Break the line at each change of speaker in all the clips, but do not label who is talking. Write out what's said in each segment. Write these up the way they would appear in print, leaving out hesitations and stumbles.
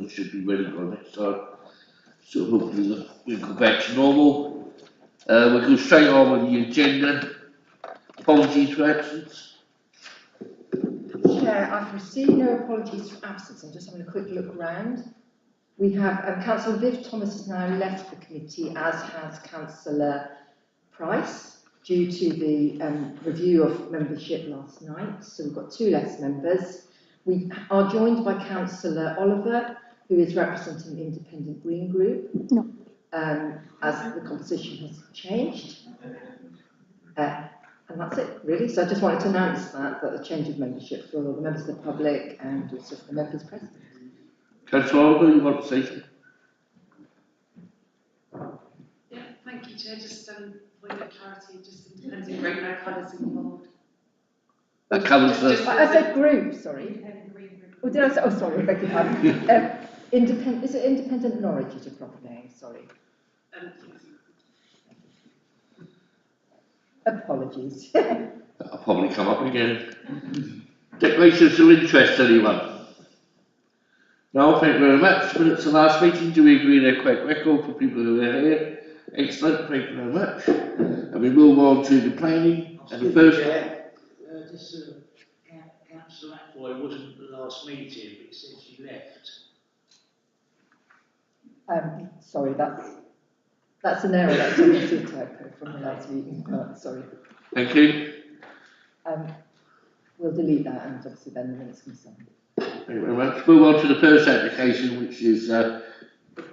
we should be ready for next time. So hopefully we'll go back to normal. We'll go straight on with the agenda. Apologies for absence.
Chair, I've received no apologies for absence. I'm just having a quick look round. We have Councillor Viv Thomas has now left the committee, as has Councillor Price, due to the review of membership last night. So we've got 2 less members. We are joined by Councillor Oliver, who is representing the Independent Green Group, as the composition has changed. And that's it, really. So I just wanted to announce that a change of membership for the members of the public and also for the members present.
Councillor Oliver, you want to say something?
Yeah, thank you, Chair. Just point of clarity, just independent group, no colours involved.
That covers the...
I said group, sorry.
Independent green group.
Oh, did I say? Oh, sorry, beg your pardon. Independent, is it Independent Norwich is your proper name? Sorry. Apologies.
That'll probably come up again. Declarations of interest, anyone? No, thank you very much. Minutes of last meeting, do we agree they're quite record for people who are here? Excellent, thank you very much. And we move on to the planning. And the first...
Councillor Atboy wasn't at the last meeting, but it said she left.
Sorry, that's an error. That's obviously a typo from the last meeting. Sorry.
Thank you.
We'll delete that and obviously then the minutes can stand.
Thank you very much. Move on to the first application, which is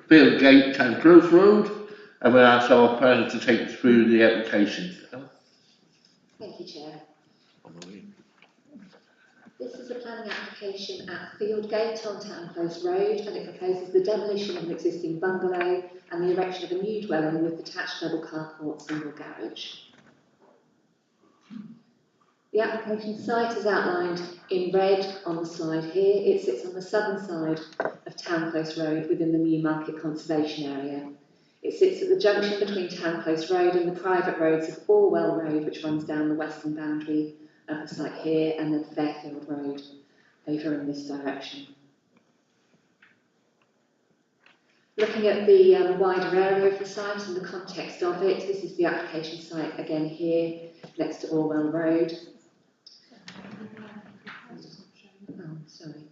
Field Gate, Town Close Road, and we'll ask our planner to take us through the application.
Thank you, Chair. This is a planning application at Field Gate on Town Close Road, and it proposes the demolition of an existing bungalow and the erection of a new dwelling with detached double carport single garage. The application site is outlined in red on the slide here. It sits on the southern side of Town Close Road within the Newmarket Conservation Area. It sits at the junction between Town Close Road and the private roads of Orwell Road, which runs down the western boundary of the site here, and then Fairfield Road over in this direction. Looking at the wider area of the site and the context of it, this is the application site again here next to Orwell Road. Oh, sorry.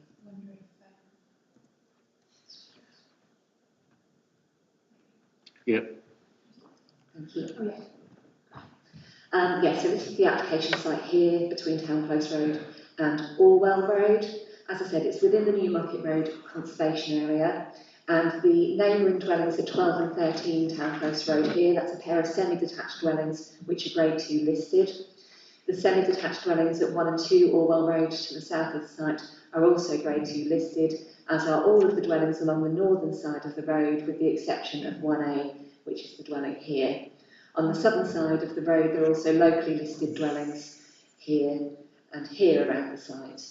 Yep.
Thank you. So this is the application site here between Town Close Road and Orwell Road. As I said, it's within the Newmarket Road Conservation Area, and the neighbouring dwellings are 12 and 13 Town Close Road here. That's a pair of semi-detached dwellings which are Grade 2 listed. The semi-detached dwellings at 1 and 2 Orwell Road to the south of the site are also Grade 2 listed, as are all of the dwellings along the northern side of the road, with the exception of 1A, which is the dwelling here. On the southern side of the road, there are also locally listed dwellings here and here around the site.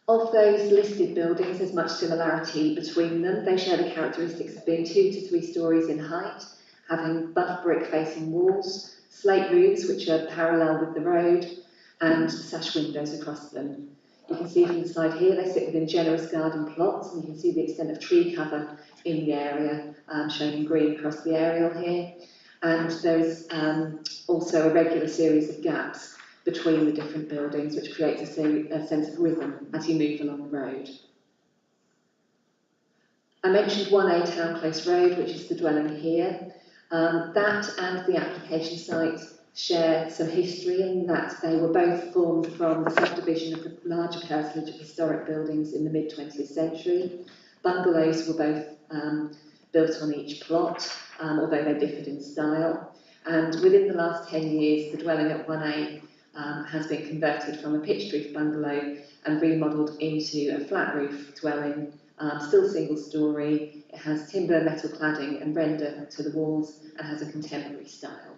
Of those listed buildings, there's much similarity between them. They share the characteristics of being 2 to 3 stories in height, having buff brick facing walls, slate roofs which are parallel with the road, and sash windows across them. You can see from the slide here, they sit within generous garden plots, and you can see the extent of tree cover in the area, shown in green across the aerial here. And there's also a regular series of gaps between the different buildings, which creates a sense of rhythm as you move along the road. I mentioned 1A Town Close Road, which is the dwelling here. That and the application site share some history in that they were both formed from the subdivision of the larger personage of historic buildings in the mid-20th century. Bungalows were both built on each plot, although they differed in style. And within the last 10 years, the dwelling at 1A has been converted from a pitched roof bungalow and remodelled into a flat roof dwelling, still single storey. It has timber metal cladding and render to the walls and has a contemporary style.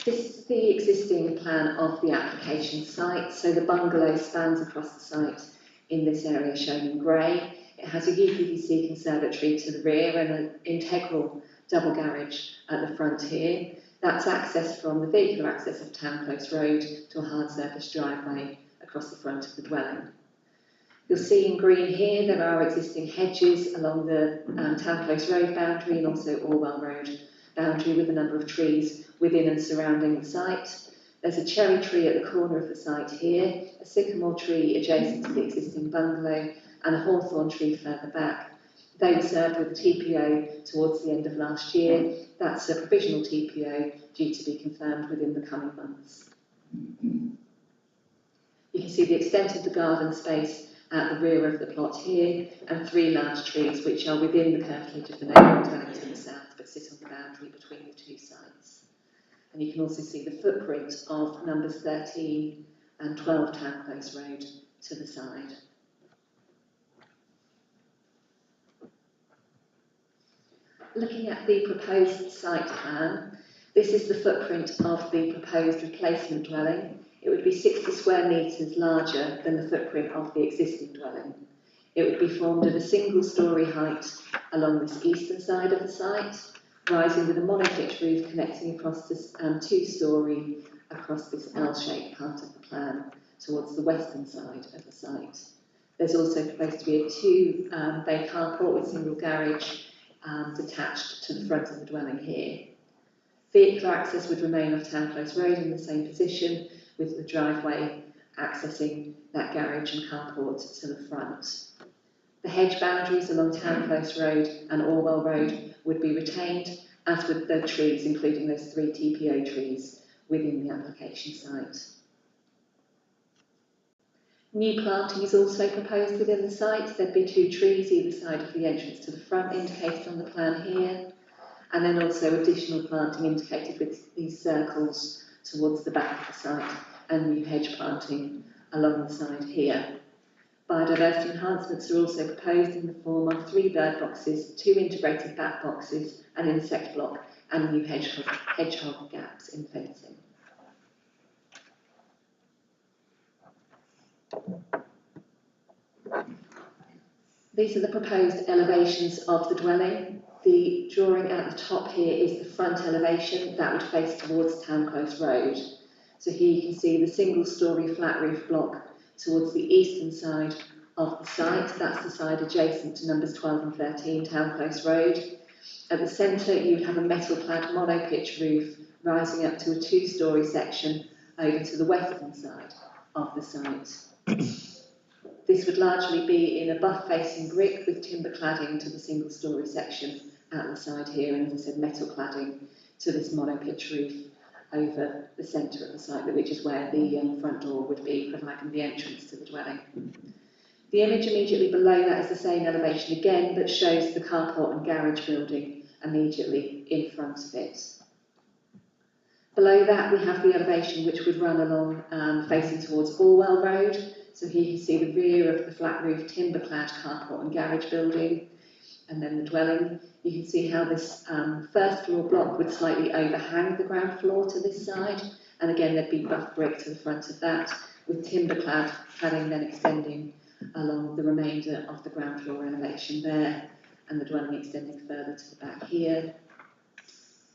This is the existing plan of the application site. So the bungalow spans across the site in this area shown in grey. It has a UPVC conservatory to the rear and an integral double garage at the front here. That's access from the vehicular access of Town Close Road to a hard surface driveway across the front of the dwelling. You'll see in green here there are existing hedges along the Town Close Road boundary and also Orwell Road boundary with a number of trees within and surrounding the site. There's a cherry tree at the corner of the site here, a sycamore tree adjacent to the existing bungalow and a hawthorn tree further back. They were served with a TPO towards the end of last year. That's a provisional TPO due to be confirmed within the coming months. You can see the extent of the garden space at the rear of the plot here, and 3 large trees which are within the curtilage of the neighbouring dwelling to the south, but sit on the boundary between the 2 sites. And you can also see the footprint of numbers 13 and 12 Town Close Road to the side. Looking at the proposed site plan, this is the footprint of the proposed replacement dwelling. It would be 60 square metres larger than the footprint of the existing dwelling. It would be formed of a single-storey height along this eastern side of the site, rising with a monopitch roof connecting across this 2-storey across this L-shaped part of the plan towards the western side of the site. There's also proposed to be a 2-bay carport with single garage detached to the front of the dwelling here. Vehicle access would remain off Town Close Road in the same position, with the driveway accessing that garage and carport to the front. The hedge boundaries along Town Close Road and Orwell Road would be retained, as would the trees, including those 3 TPO trees within the application site. New planting is also proposed within the site. There'd be 2 trees either side of the entrance to the front, indicated on the plan here, and then also additional planting indicated with these circles towards the back of the site, and new hedge planting along the side here. Biodiversity enhancements are also proposed in the form of 3 bird boxes, 2 integrated bat boxes, an insect block, and new hedgehog gaps in fencing. These are the proposed elevations of the dwelling. The drawing at the top here is the front elevation that would face towards Town Close Road. So here you can see the single-storey flat roof block towards the eastern side of the site. That's the side adjacent to numbers 12 and 13 Town Close Road. At the centre you would have a metal-clad monopitch roof rising up to a 2-storey section over to the western side of the site. This would largely be in a buff-facing brick with timber cladding to the single-storey section at the side here, and as I said, metal cladding to this monopitch roof over the centre of the site, which is where the front door would be, providing the entrance to the dwelling. The image immediately below that is the same elevation again, but shows the carport and garage building immediately in front of it. Below that we have the elevation which would run along facing towards Orwell Road. So here you can see the rear of the flat roof timber-clad carport and garage building, and then the dwelling. You can see how this first floor block would slightly overhang the ground floor to this side, and again there'd be buff brick to the front of that, with timber cladding then extending along the remainder of the ground floor elevation there, and the dwelling extending further to the back here.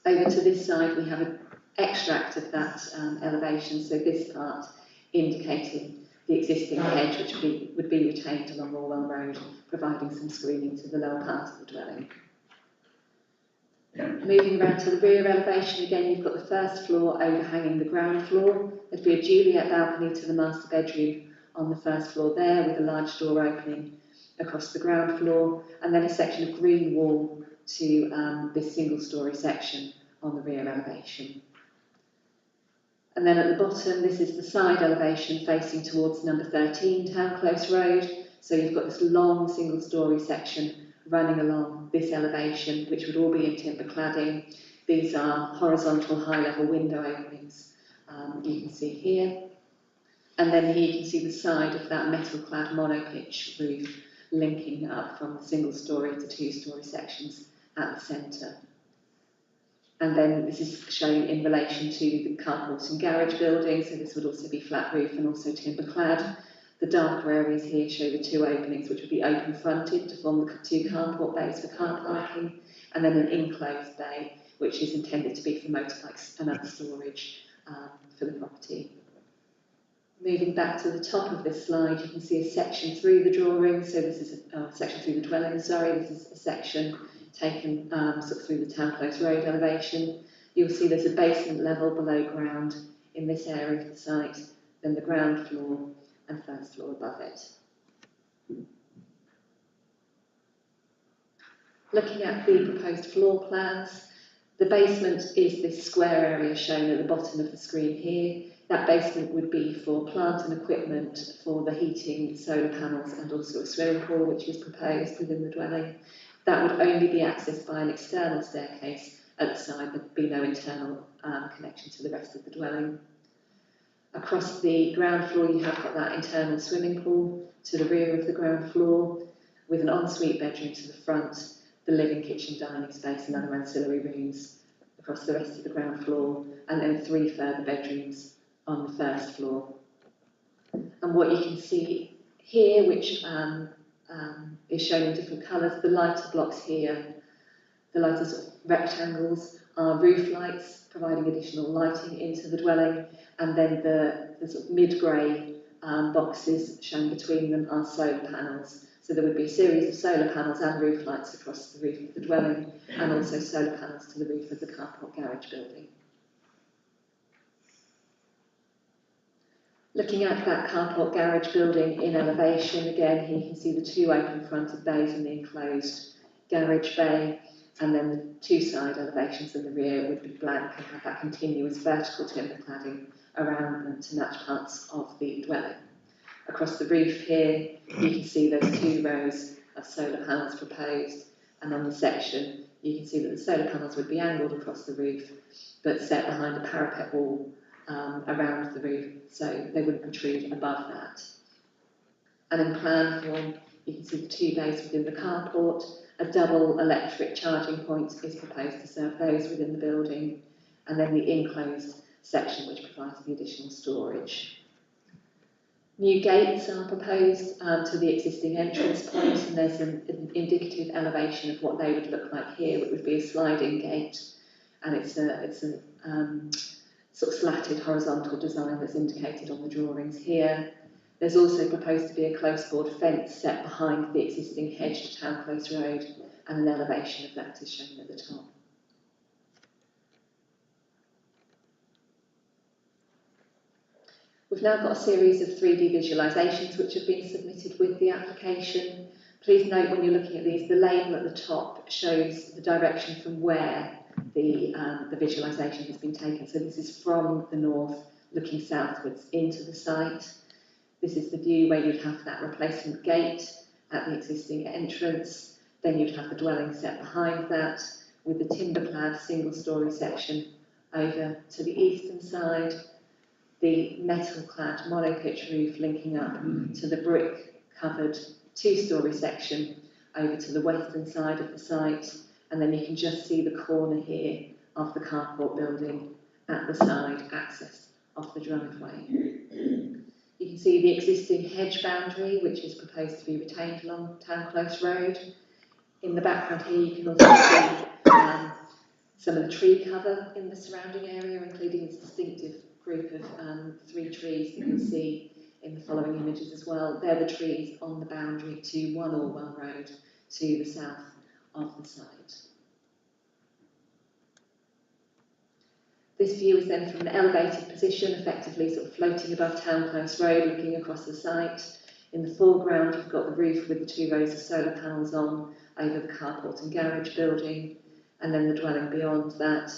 Over to this side we have an extract of that elevation, so this part indicating the existing hedge which would be retained along Orwell Road, providing some screening to the lower part of the dwelling. Moving around to the rear elevation, again you've got the first floor overhanging the ground floor. There'd be a Juliet balcony to the master bedroom on the first floor there, with a large door opening across the ground floor, and then a section of green wall to this single-storey section on the rear elevation. And then at the bottom, this is the side elevation facing towards number 13 Town Close Road. So you've got this long single-storey section running along this elevation, which would all be in timber cladding. These are horizontal high-level window openings, you can see here. And then here you can see the side of that metal-clad monopitch roof linking up from the single-storey to 2-storey sections at the centre. And then this is shown in relation to the carport and garage building, so this would also be flat roof and also timber clad. The darker areas here show the 2 openings, which would be open fronted to form the 2 carport bays for car parking, and then an enclosed bay, which is intended to be for motorbikes and other storage for the property. Moving back to the top of this slide, you can see a section through the drawing. So this is a section through the dwelling, sorry. This is a section taken sort of through the Town Close Road elevation. You'll see there's a basement level below ground in this area of the site, then the ground floor and first floor above it. Looking at the proposed floor plans, the basement is this square area shown at the bottom of the screen here. That basement would be for plant and equipment for the heating, solar panels and also a swimming pool which is proposed within the dwelling. That would only be accessed by an external staircase at the side. There'd be no internal connection to the rest of the dwelling. Across the ground floor you have got that internal swimming pool to the rear of the ground floor with an ensuite bedroom to the front, the living, kitchen, dining space and other ancillary rooms across the rest of the ground floor, and then 3 further bedrooms on the first floor. And what you can see here, which is shown in different colours, the lighter blocks here, the lighter sort of rectangles are roof lights providing additional lighting into the dwelling, and then the sort of mid-grey boxes shown between them are solar panels. So there would be a series of solar panels and roof lights across the roof of the dwelling, and also solar panels to the roof of the carport garage building. Looking at that carport garage building in elevation, again here you can see the 2 open fronted bays and the enclosed garage bay, and then the 2 side elevations in the rear would be blank and have that continuous vertical timber cladding around them to match parts of the dwelling. Across the roof here, you can see those 2 rows of solar panels proposed, and on the section, you can see that the solar panels would be angled across the roof, but set behind a parapet wall around the roof, so they wouldn't protrude above that. And in plan form, you can see the 2 bays within the carport. A double electric charging point is proposed to serve those within the building, and then the enclosed section which provides the additional storage. New gates are proposed to the existing entrance point, and there's an indicative elevation of what they would look like here. It would be a sliding gate, and it's a sort of slatted horizontal design that's indicated on the drawings here. There's also proposed to be a close board fence set behind the existing hedged Town Close Road, and an elevation of that is shown at the top. We've now got a series of 3D visualisations which have been submitted with the application. Please note when you're looking at these, the label at the top shows the direction from where the visualisation has been taken. So this is from the north, looking southwards into the site. This is the view where you'd have that replacement gate at the existing entrance. Then you'd have the dwelling set behind that, with the timber-clad single-storey section over to the eastern side, the metal-clad monopitch roof linking up to the brick-covered 2-storey section over to the western side of the site, and then you can just see the corner here of the carport building at the side access of the driveway. You can see the existing hedge boundary, which is proposed to be retained along Town Close Road. In the background here, you can also see some of the tree cover in the surrounding area, including this distinctive group of 3 trees that you'll see in the following images as well. They're the trees on the boundary to 1 Orwell Road to the south of the site. This view is then from an elevated position, effectively sort of floating above Town Close Road, looking across the site. In the foreground, you've got the roof with the 2 rows of solar panels on over the carport and garage building, and then the dwelling beyond that,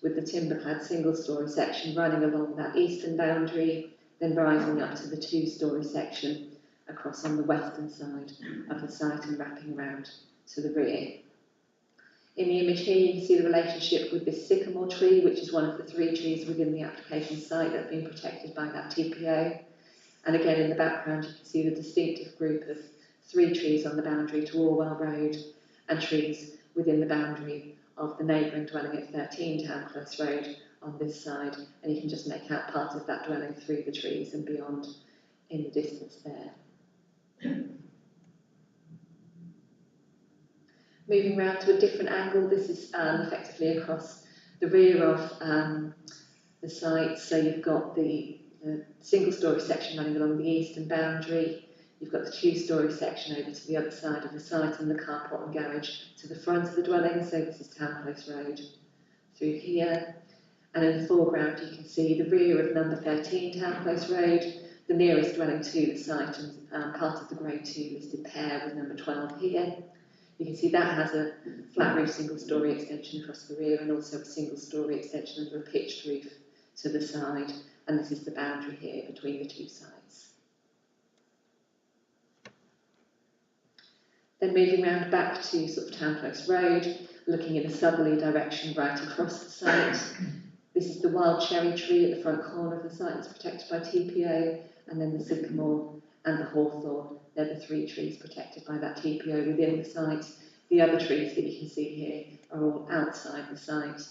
with the timber-clad single-storey section running along that eastern boundary, then rising up to the 2-storey section across on the western side of the site and wrapping around to the rear. In the image here, you can see the relationship with this sycamore tree, which is one of the 3 trees within the application site that have been protected by that TPO. And again, in the background, you can see the distinctive group of 3 trees on the boundary to Orwell Road, and trees within the boundary of the neighbouring dwelling at 13 Town Close Road on this side. And you can just make out part of that dwelling through the trees and beyond in the distance there. Moving round to a different angle, this is effectively across the rear of the site. So you've got the the single-storey section running along the eastern boundary. You've got the two-storey section over to the other side of the site and the carport and garage to the front of the dwelling. So this is Town Close Road through here. And in the foreground, you can see the rear of number 13 Town Close Road, the nearest dwelling to the site, and part of the Grade 2 listed pair with number 12 here. You can see that has a flat roof single-storey extension across the rear and also a single-storey extension under a pitched roof to the side. And this is the boundary here between the two sites. Then moving round back to sort of Town Close Road, looking in a southerly direction right across the site. This is the wild cherry tree at the front corner of the site that's protected by TPO, and then the sycamore and the hawthorn. They're the three trees protected by that TPO within the site. The other trees that you can see here are all outside the site.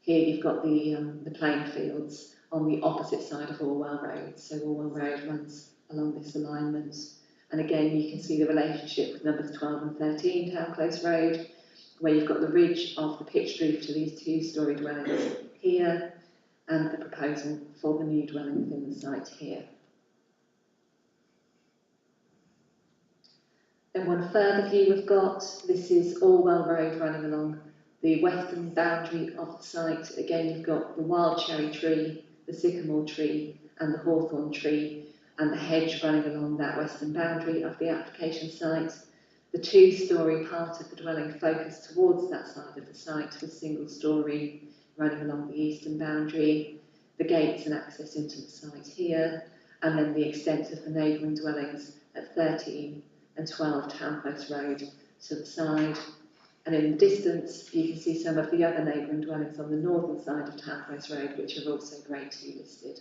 Here you've got the playing fields on the opposite side of Orwell Road. So Orwell Road runs along this alignment. And again, you can see the relationship with numbers 12 and 13 Town Close Road, where you've got the ridge of the pitched roof to these two-storey dwellings here, and the proposal for the new dwelling within the site here. Then one further view we've got, this is Orwell Road running along the western boundary of the site. Again, you've got the wild cherry tree, the sycamore tree, and the hawthorn tree, and the hedge running along that western boundary of the application site. The two-storey part of the dwelling focused towards that side of the site with single-storey running along the eastern boundary, the gates and access into the site here, and then the extent of the neighbouring dwellings at 13 and 12 Town Close Road to the side. And in the distance, you can see some of the other neighbouring dwellings on the northern side of Town Close Road, which are also Grade 2 listed.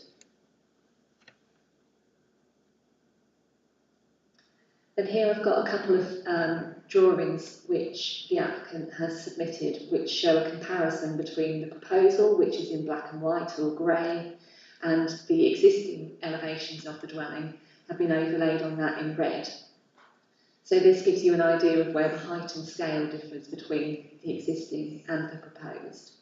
And here I've got a couple of drawings which the applicant has submitted, which show a comparison between the proposal, which is in black and white or grey, and the existing elevations of the dwelling have been overlaid on that in red. So this gives you an idea of where the height and scale differs between the existing and the proposed.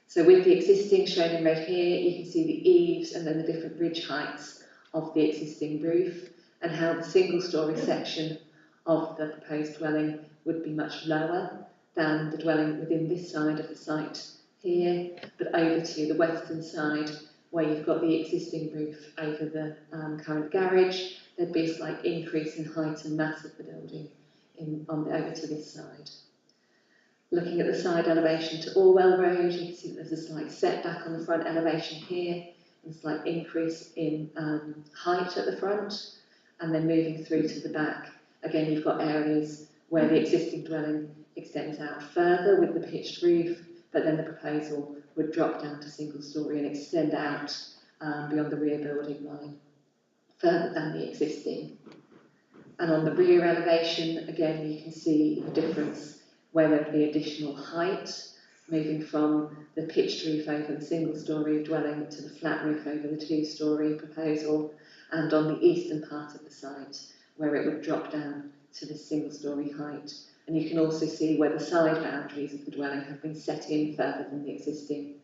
So with the existing shown in red here, you can see the eaves and then the different ridge heights of the existing roof, and how the single-storey section of the proposed dwelling would be much lower than the dwelling within this side of the site here, but over to the western side, where you've got the existing roof over the current garage, there'd be a slight increase in height and mass of the building over to this side. Looking at the side elevation to Orwell Road, you can see that there's a slight setback on the front elevation here, and a slight increase in height at the front. And then moving through to the back, again, you've got areas where the existing dwelling extends out further with the pitched roof, but then the proposal would drop down to single-storey and extend out beyond the rear building line, further than the existing. And on the rear elevation, again, you can see the difference where there would be additional height, moving from the pitched roof over the single-storey dwelling to the flat roof over the two-storey proposal, and on the eastern part of the site, where it would drop down to the single-storey height. And you can also see where the side boundaries of the dwelling have been set in further than the existing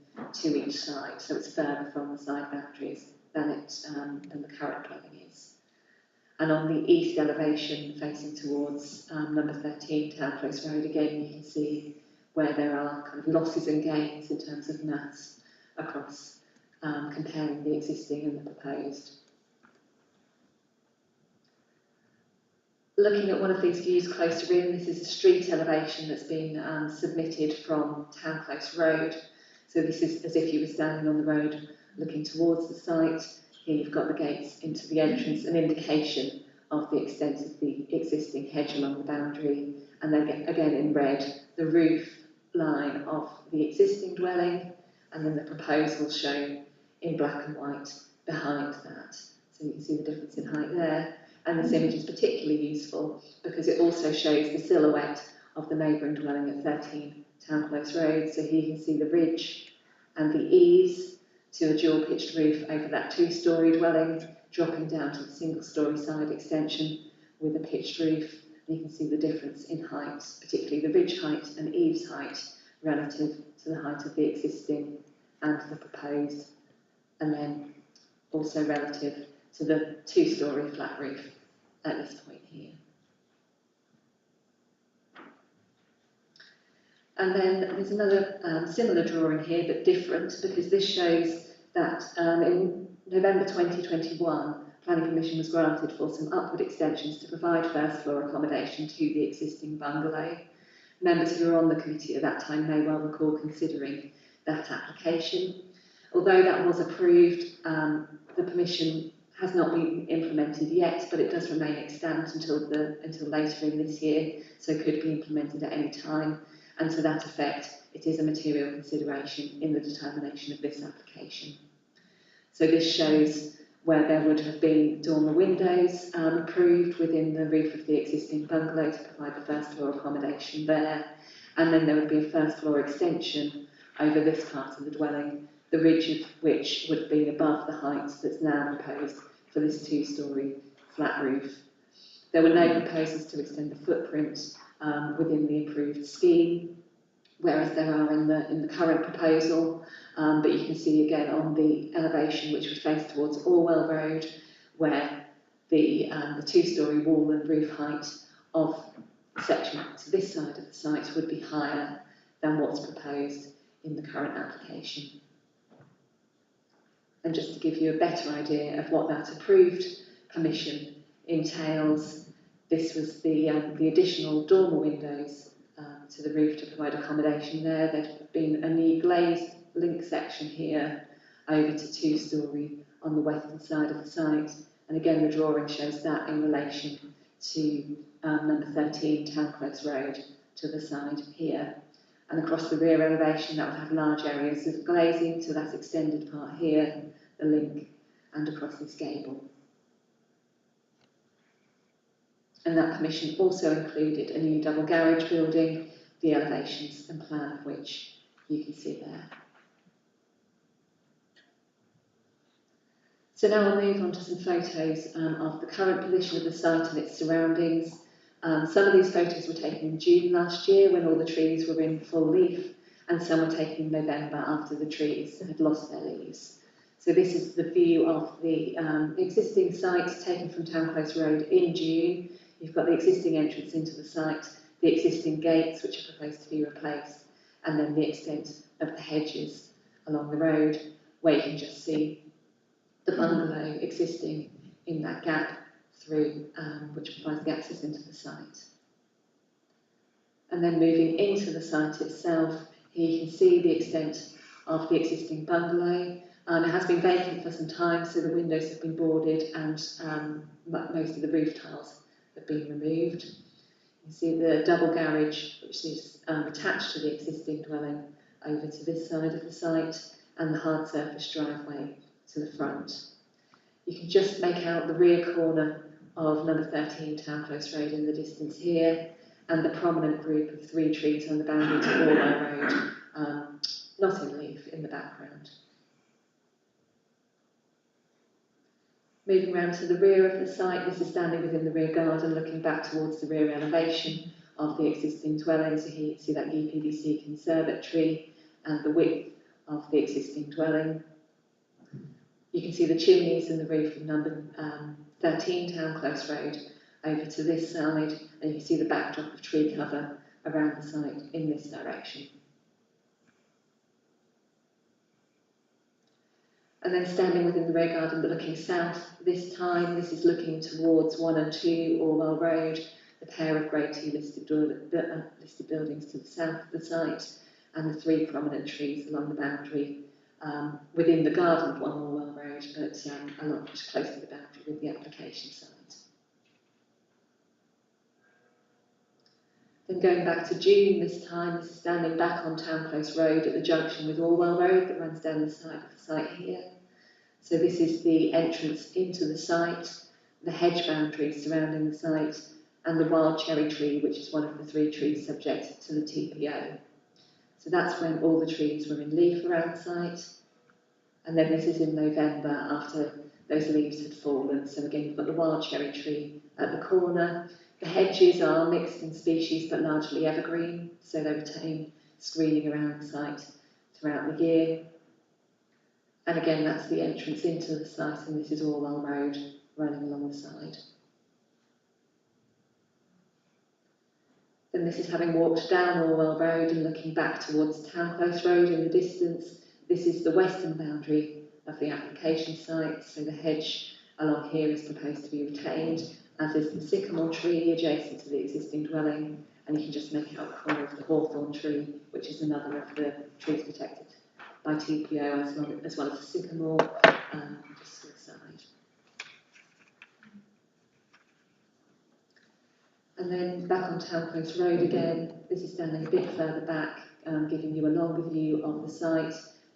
to each side, so it's further from the side boundaries than the current dwelling is. And on the east elevation, facing towards number 13, Town Close Road, again, you can see where there are kind of losses and gains in terms of mass across comparing the existing and the proposed. Looking at one of these views closer in, this is a street elevation that's been submitted from Town Close Road. So this is as if you were standing on the road looking towards the site. Here you've got the gates into the entrance, an indication of the extent of the existing hedge along the boundary. And then again in red, the roof line of the existing dwelling, and then the proposal shown in black and white behind that. So you can see the difference in height there. And this image is particularly useful because it also shows the silhouette of the neighbouring dwelling at 13 Town Close Road. So here you can see the ridge and the eaves to a dual pitched roof over that two-storey dwelling, dropping down to the single-storey side extension with a pitched roof. And you can see the difference in height, particularly the ridge height and eaves height relative to the height of the existing and the proposed. And then also relative to the two-storey flat roof at this point here. And then there's another similar drawing here, but different, because this shows that in November 2021, planning permission was granted for some upward extensions to provide first floor accommodation to the existing bungalow. Members who were on the committee at that time may well recall considering that application. Although that was approved, the permission has not been implemented yet, but it does remain extant until later in this year, so could be implemented at any time. And to that effect, it is a material consideration in the determination of this application. So this shows where there would have been dormer windows approved within the roof of the existing bungalow to provide the first floor accommodation there. And then there would be a first floor extension over this part of the dwelling, the ridge of which would have been above the height that's now proposed for this two-storey flat roof. There were no proposals to extend the footprint within the approved scheme, whereas there are in the current proposal, but you can see again on the elevation which would face towards Orwell Road, where the two-storey wall and roof height of the section to this side of the site would be higher than what's proposed in the current application. And just to give you a better idea of what that approved permission entails, this was the additional dormer windows to the roof to provide accommodation there. There'd have been a new glazed link section here over to two-storey on the western side of the site. And again, the drawing shows that in relation to number 13 Town Close Road to the side here. And across the rear elevation, that would have large areas of glazing to that extended part here, the link, and across this gable. And that permission also included a new double garage building, the elevations and plan of which you can see there. So now I'll move on to some photos of the current position of the site and its surroundings. Some of these photos were taken in June last year when all the trees were in full leaf, and some were taken in November after the trees had lost their leaves. So this is the view of the existing site taken from Town Close Road in June. You've got the existing entrance into the site, the existing gates which are proposed to be replaced, and then the extent of the hedges along the road, where you can just see the bungalow existing in that gap through, which provides the access into the site. And then moving into the site itself, here you can see the extent of the existing bungalow. It has been vacant for some time, so the windows have been boarded and most of the roof tiles have been removed. You see the double garage, which is attached to the existing dwelling, over to this side of the site, and the hard surface driveway to the front. You can just make out the rear corner of number 13 Town Close Road in the distance here, and the prominent group of 3 trees on the boundary to Orwell Road, not in leaf, in the background. Moving round to the rear of the site, this is standing within the rear garden, looking back towards the rear elevation of the existing dwelling. So here you see that UPVC conservatory and the width of the existing dwelling. You can see the chimneys and the roof of number 13 Town Close Road over to this side, and you can see the backdrop of tree cover around the site in this direction. And then standing within the rear garden but looking south this time, this is looking towards 1 and 2 Orwell Road, the pair of Grade 2 listed buildings to the south of the site, and the 3 prominent trees along the boundary within the garden of 1 Orwell Road, but along just close to the boundary with the application site. Then going back to June this time, this is standing back on Town Close Road at the junction with Orwell Road that runs down the side of the site here. So this is the entrance into the site, the hedge boundaries surrounding the site, and the wild cherry tree, which is one of the 3 trees subject to the TPO. So that's when all the trees were in leaf around the site. And then this is in November after those leaves had fallen. So again, you've got the wild cherry tree at the corner. The hedges are mixed in species but largely evergreen, so they retain screening around the site throughout the year. And again, that's the entrance into the site, and this is Orwell Road running along the side. Then this is having walked down Orwell Road and looking back towards Town Close Road in the distance. This is the western boundary of the application site, so the hedge along here is proposed to be retained, as is the sycamore tree adjacent to the existing dwelling, and you can just make out the corner of the hawthorn tree, which is another of the trees protected by TPO, as well as the sycamore just to the side. And then back on Town Close Road again, this is standing a bit further back, giving you a longer view of the site.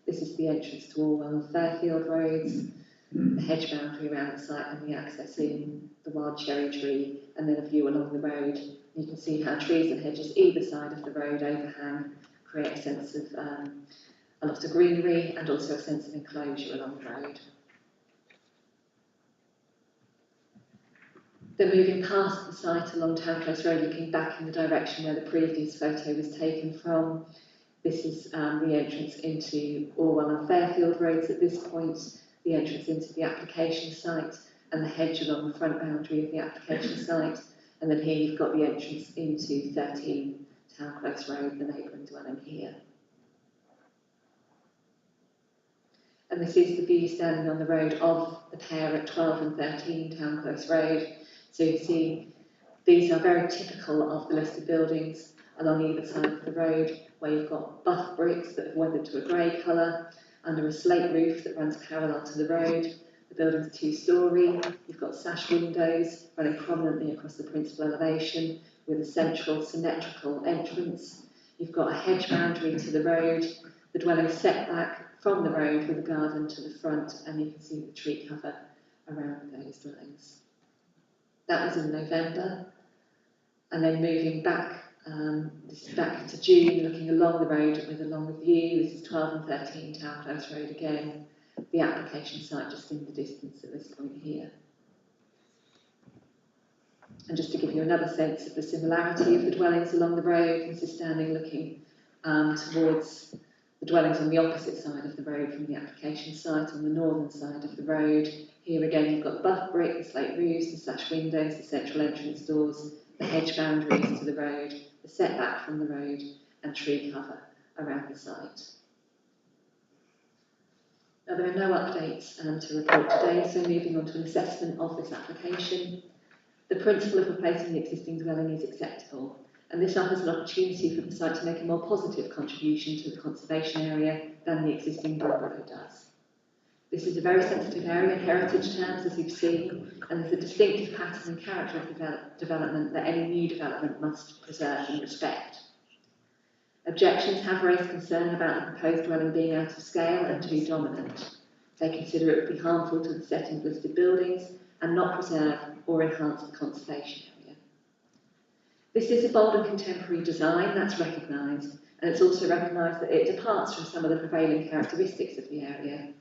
This is the entrance to Orwell and Fairfield Roads, the hedge boundary around the site and the access in, the wild cherry tree, and then a view along the road. You can see how trees and hedges either side of the road overhang, create a sense of a lot of greenery and also a sense of enclosure along the road. Then moving past the site along Town Close Road, looking back in the direction where the previous photo was taken from. This is the entrance into Orwell and Fairfield Roads at this point, the entrance into the application site and the hedge along the front boundary of the application site. And then here you've got the entrance into 13 Town Close Road, the neighbouring dwelling here. And this is the view standing on the road of the pair at 12 and 13 Town Close Road. So you see these are very typical of the listed buildings along either side of the road, where you've got buff bricks that have weathered to a grey colour under a slate roof that runs parallel to the road. The building's 2-storey, you've got sash windows running prominently across the principal elevation with a central symmetrical entrance. You've got a hedge boundary to the road, the dwelling set back from the road with a garden to the front, and you can see the tree cover around those dwellings. That was in November, and then moving back, this is back to June, looking along the road with a longer view. This is 12 and 13 Town Close Road again, the application site just in the distance at this point here. And just to give you another sense of the similarity of the dwellings along the road, this is standing looking towards the dwellings on the opposite side of the road from the application site, on the northern side of the road. Here again you've got the buff brick, the slate roofs, the sash windows, the central entrance doors, the hedge boundaries to the road, the setback from the road, and tree cover around the site. Now there are no updates to report today, so moving on to an assessment of this application. The principle of replacing the existing dwelling is acceptable, and this offers an opportunity for the site to make a more positive contribution to the conservation area than the existing bungalow does. This is a very sensitive area in heritage terms, as you've seen, and there's a distinctive pattern and character of development that any new development must preserve and respect. Objections have raised concern about the proposed dwelling being out of scale and too dominant. They consider it would be harmful to the setting of listed buildings and not preserve or enhance the conservation area. This is a bold and contemporary design, that's recognised, and it's also recognised that it departs from some of the prevailing characteristics of the area.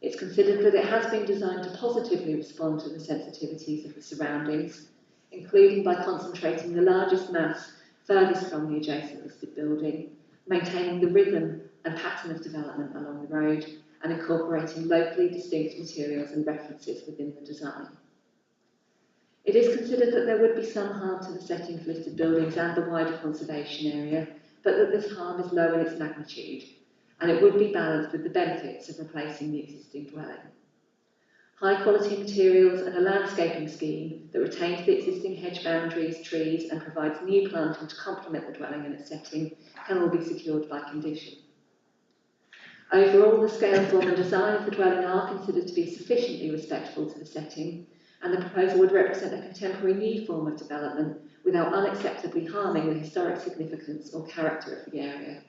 It's considered that it has been designed to positively respond to the sensitivities of the surroundings, including by concentrating the largest mass furthest from the adjacent listed building, maintaining the rhythm and pattern of development along the road, and incorporating locally distinct materials and references within the design. It is considered that there would be some harm to the setting of listed buildings and the wider conservation area, but that this harm is low in its magnitude, and it would be balanced with the benefits of replacing the existing dwelling. High quality materials and a landscaping scheme that retains the existing hedge boundaries, trees, and provides new planting to complement the dwelling and its setting can all be secured by condition. Overall, the scale, form and design of the dwelling are considered to be sufficiently respectful to the setting, and the proposal would represent a contemporary new form of development without unacceptably harming the historic significance or character of the area.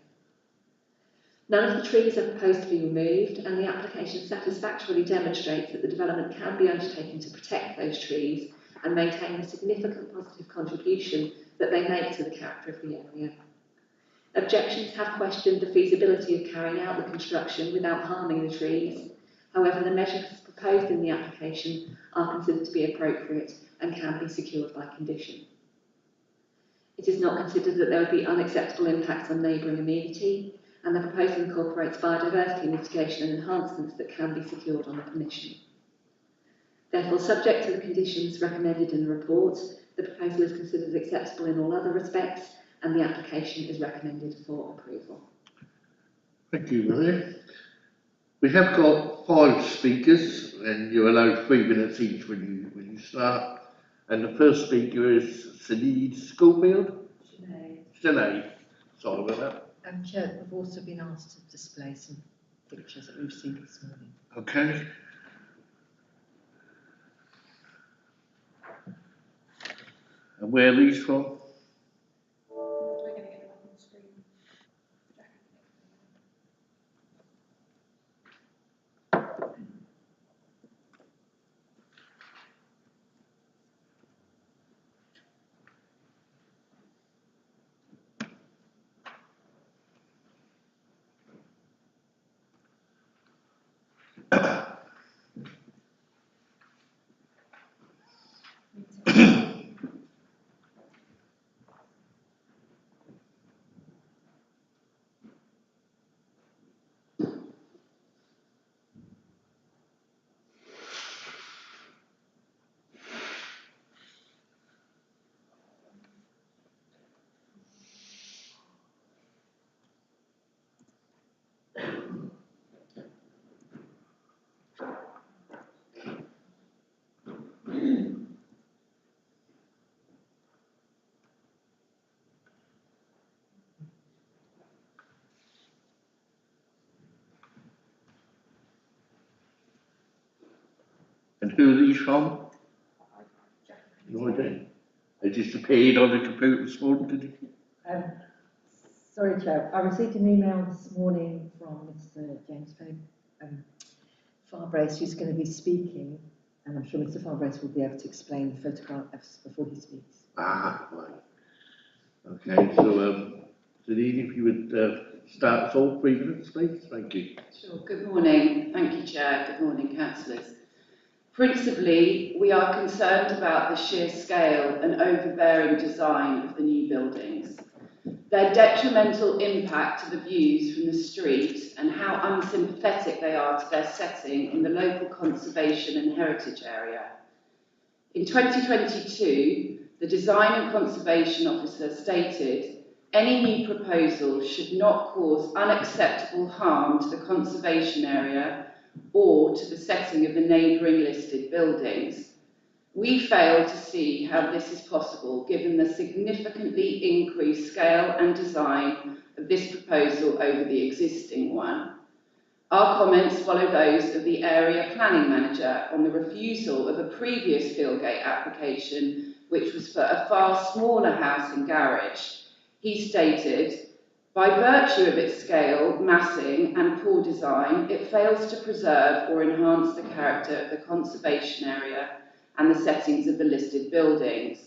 None of the trees are proposed to be removed, and the application satisfactorily demonstrates that the development can be undertaken to protect those trees and maintain the significant positive contribution that they make to the character of the area. Objections have questioned the feasibility of carrying out the construction without harming the trees. However, the measures proposed in the application are considered to be appropriate and can be secured by condition. It is not considered that there would be unacceptable impacts on neighbouring amenity, and the proposal incorporates biodiversity mitigation and enhancements that can be secured on the permission. Therefore, subject to the conditions recommended in the report, the proposal is considered acceptable in all other respects, and the application is recommended for approval.
Thank you, Maria. We have got 5 speakers, and you're allowed 3 minutes each when you start. And the first speaker is Sinead Schofield. Sinead. Sorry about that.
And Chair, we've also been asked to display some pictures that we've received this morning.
Okay. And where are these from?
We're going to get them up on the screen.
And who are these from? No idea. They just appeared on the computer this morning, did you?
Sorry, Chair. I received an email this morning from Mr. James Farbrace, who's going to be speaking, and I'm sure Mr. Farbrace will be able to explain the photographs before he speaks.
Ah, right. Okay, so, Sinead, if you would start us all 3 minutes, please. Thank you.
Sure. Good morning. Thank you, Chair. Good morning, councillors. Principally, we are concerned about the sheer scale and overbearing design of the new buildings, their detrimental impact to the views from the street, and how unsympathetic they are to their setting in the local conservation and heritage area. In 2022, the Design and Conservation Officer stated any new proposal should not cause unacceptable harm to the conservation area or to the setting of the neighbouring listed buildings. We fail to see how this is possible given the significantly increased scale and design of this proposal over the existing one. Our comments follow those of the area planning manager on the refusal of a previous Fieldgate application, which was for a far smaller house and garage. He stated, by virtue of its scale, massing and poor design, it fails to preserve or enhance the character of the conservation area and the settings of the listed buildings.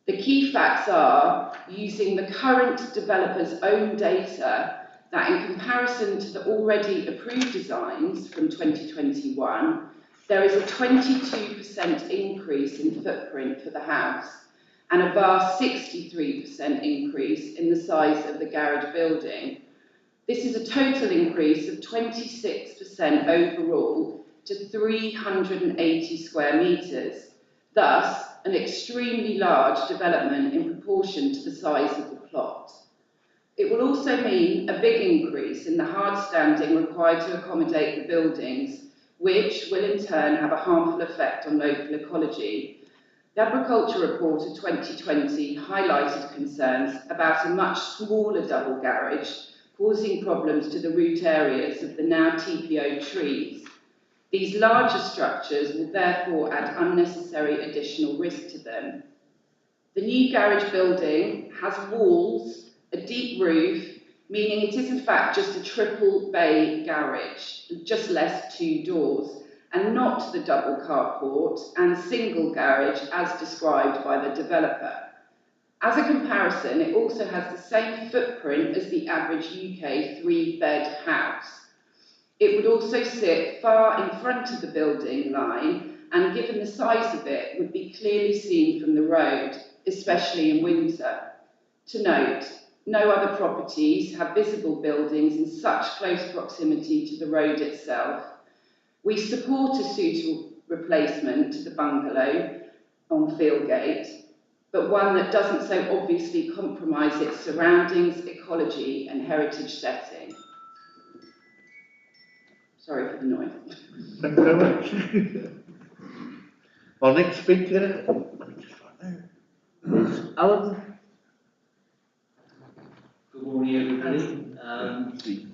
The key facts are, using the current developer's own data, that in comparison to the already approved designs from 2021, there is a 22% increase in footprint for the house and a vast 63% increase in the size of the garage building. This is a total increase of 26% overall to 380 square metres, thus an extremely large development in proportion to the size of the plot. It will also mean a big increase in the hard standing required to accommodate the buildings, which will in turn have a harmful effect on local ecology. The Agriculture Report of 2020 highlighted concerns about a much smaller double garage causing problems to the root areas of the now TPO trees. These larger structures will therefore add unnecessary additional risk to them. The new garage building has walls, a deep roof, meaning it is in fact just a triple bay garage, just less 2 doors, and not the double carport and single garage as described by the developer. As a comparison, it also has the same footprint as the average UK 3-bed house. It would also sit far in front of the building line and, given the size of it, would be clearly seen from the road, especially in winter. To note, No other properties have visible buildings in such close proximity to the road itself. We support a suitable replacement to the bungalow on Fieldgate, but one that doesn't so obviously compromise its surroundings, ecology and heritage setting. Sorry for the noise.
Thank you very much. Our next speaker is Alan.
Good morning, everybody.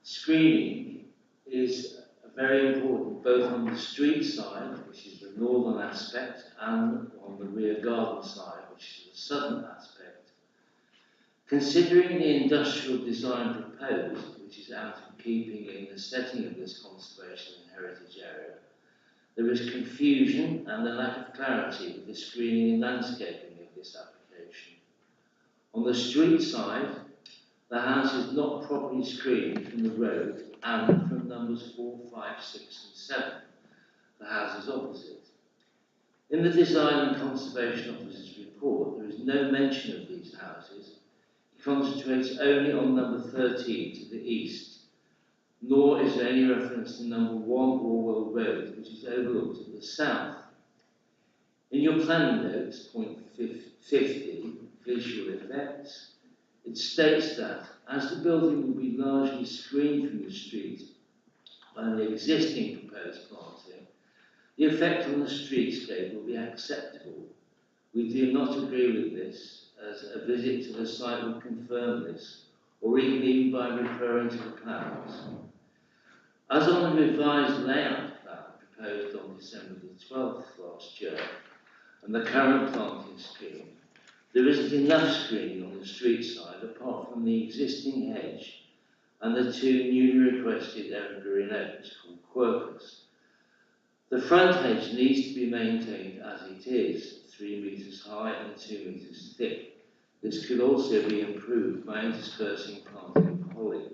Screening is very important both on the street side, which is the northern aspect, and on the rear garden side, which is the southern aspect. Considering the industrial design proposed, which is out of keeping in the setting of this conservation and heritage area, there is confusion and a lack of clarity with the screening and landscaping of this application. On the street side, the house is not properly screened from the road and from numbers 4, 5, 6 and 7, the houses opposite. In the Design and Conservation Officer's report, there is no mention of these houses. It concentrates only on number 13 to the east, nor is there any reference to number 1 Orwell Road, which is overlooked at the south. In your planning notes, point 50, visual effects, it states that, as the building will be largely screened from the street by the existing proposed planting, the effect on the streetscape will be acceptable. We do not agree with this, as a visit to the site would confirm this, or even by referring to the plans. As on the revised layout plan proposed on December the 12th last year, and the current planting scheme, there isn't enough screening on the street side apart from the existing hedge and the 2 newly requested evergreen oaks called quercus. The front hedge needs to be maintained as it is, 3 metres high and 2 metres thick. This could also be improved by interspersing planting of holly.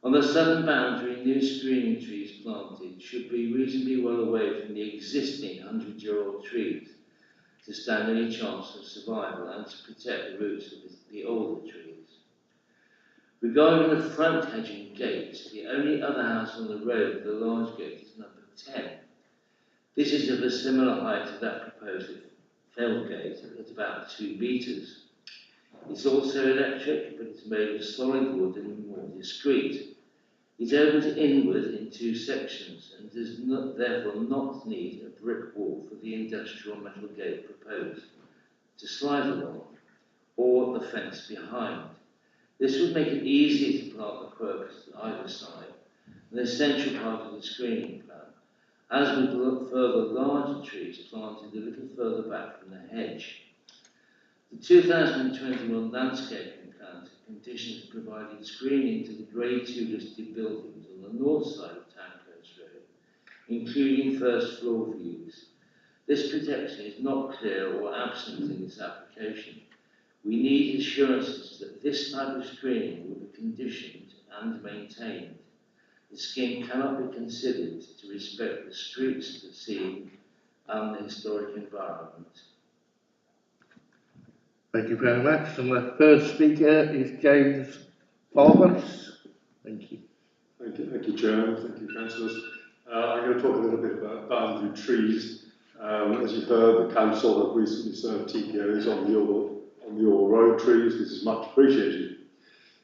On the southern boundary, new screening trees planted should be reasonably well away from the existing 100-year-old trees to stand any chance of survival and to protect the roots of the older trees. Regarding the front hedging gate, the only other house on the road with a large gate is number 10. This is of a similar height to that proposed at Feldgate at about 2 metres. It's also electric, but it's made of solid wood and more discreet. It opens inward in 2 sections and does not, therefore not need a brick wall for the industrial metal gate proposed to slide along, or the fence behind. This would make it easier to plant the quercus on either side, an essential part of the screening plan, as with further larger trees planted a little further back from the hedge. The 2021 landscaping plans and conditions provided screening to the Grade 2 listed buildings on the north side of Towncoast Road, including first floor views. This protection is not clear or absent in this application. We need assurances that this type of screening will be conditioned and maintained. The scheme cannot be considered to respect the streets, the scene and the historic environment.
Thank you very much. And the first speaker is James Farkas. Thank you.
Thank you, Chairman. Thank you, Councillors. I'm going to talk a little bit about boundary trees. As you've heard, the Council have recently served TPOs on the Orwell Road trees. This is much appreciated.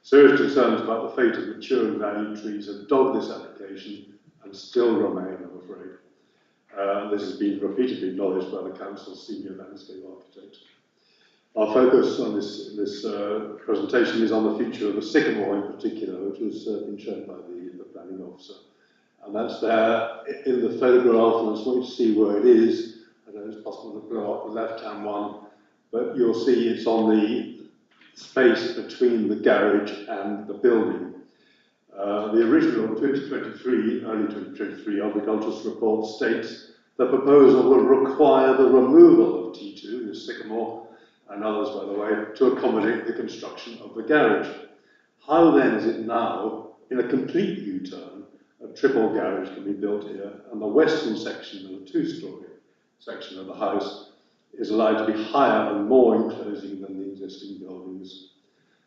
Serious concerns about the fate of maturing value trees have dogged this application and still remain, I'm afraid. This has been repeatedly acknowledged by the Council's senior landscape architect. Our focus on this presentation is on the future of the sycamore in particular, which has been shown by the planning officer. And that's there in the photograph, and I just want you to see where it is. I don't know if it's possible to blow up the left-hand one, but you'll see it's on the space between the garage and the building. The original 2023, early 2023 agricultural report states the proposal will require the removal of T2, the sycamore, and others, by the way, to accommodate the construction of the garage. How then is it now, in a complete U-turn, a triple garage can be built here, and the western section of the 2-storey section of the house is allowed to be higher and more enclosing than the existing buildings?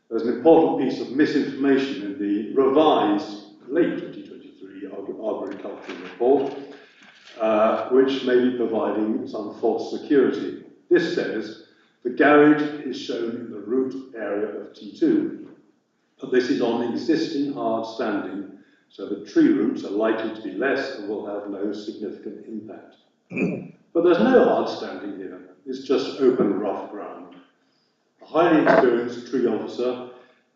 There's an important piece of misinformation in the revised late 2023 Arboricultural Report, which may be providing some false security. This says the garage is shown in the root area of T2, but this is on existing hard standing, so the tree roots are likely to be less and will have no significant impact. But there's no hard standing here, it's just open rough ground. A highly experienced tree officer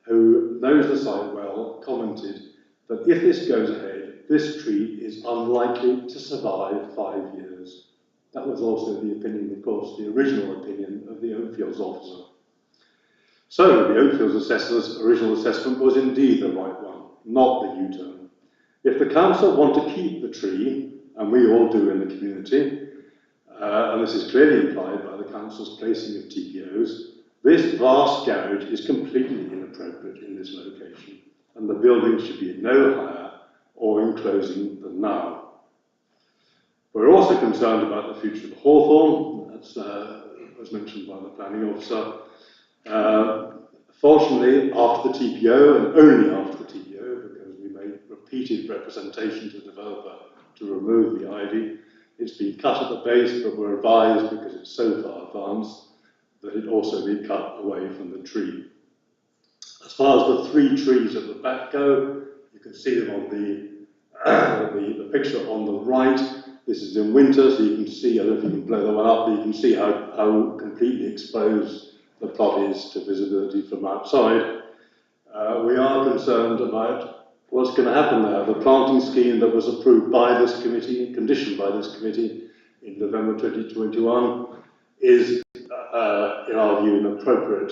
who knows the site well commented that if this goes ahead, this tree is unlikely to survive 5 years. That was also the opinion, of course, the original opinion of the Oakfields officer. So the Oakfields assessor's original assessment was indeed the right one, not the U-turn. If the council want to keep the tree, and we all do in the community, and this is clearly implied by the council's placing of TPOs, this vast garage is completely inappropriate in this location, and the building should be no higher or enclosing than now. We're also concerned about the future of Hawthorne, that's was mentioned by the planning officer. Fortunately, after the TPO, and only after the TPO, because we made repeated representation to the developer to remove the ivy, it's been cut at the base, but we're advised, because it's so far advanced, that it also be cut away from the tree. As far as the 3 trees at the back go, you can see them on the picture on the right. This is in winter, so you can see, I don't know if you can blow the one up, but you can see how completely exposed the plot is to visibility from outside. We are concerned about what's going to happen there. The planting scheme that was approved by this committee, conditioned by this committee in November 2021, is, in our view, an appropriate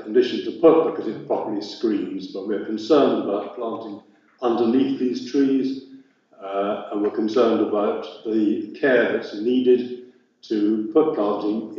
condition to put because it properly screens, but we're concerned about planting underneath these trees, and we're concerned about the care that's needed to put planting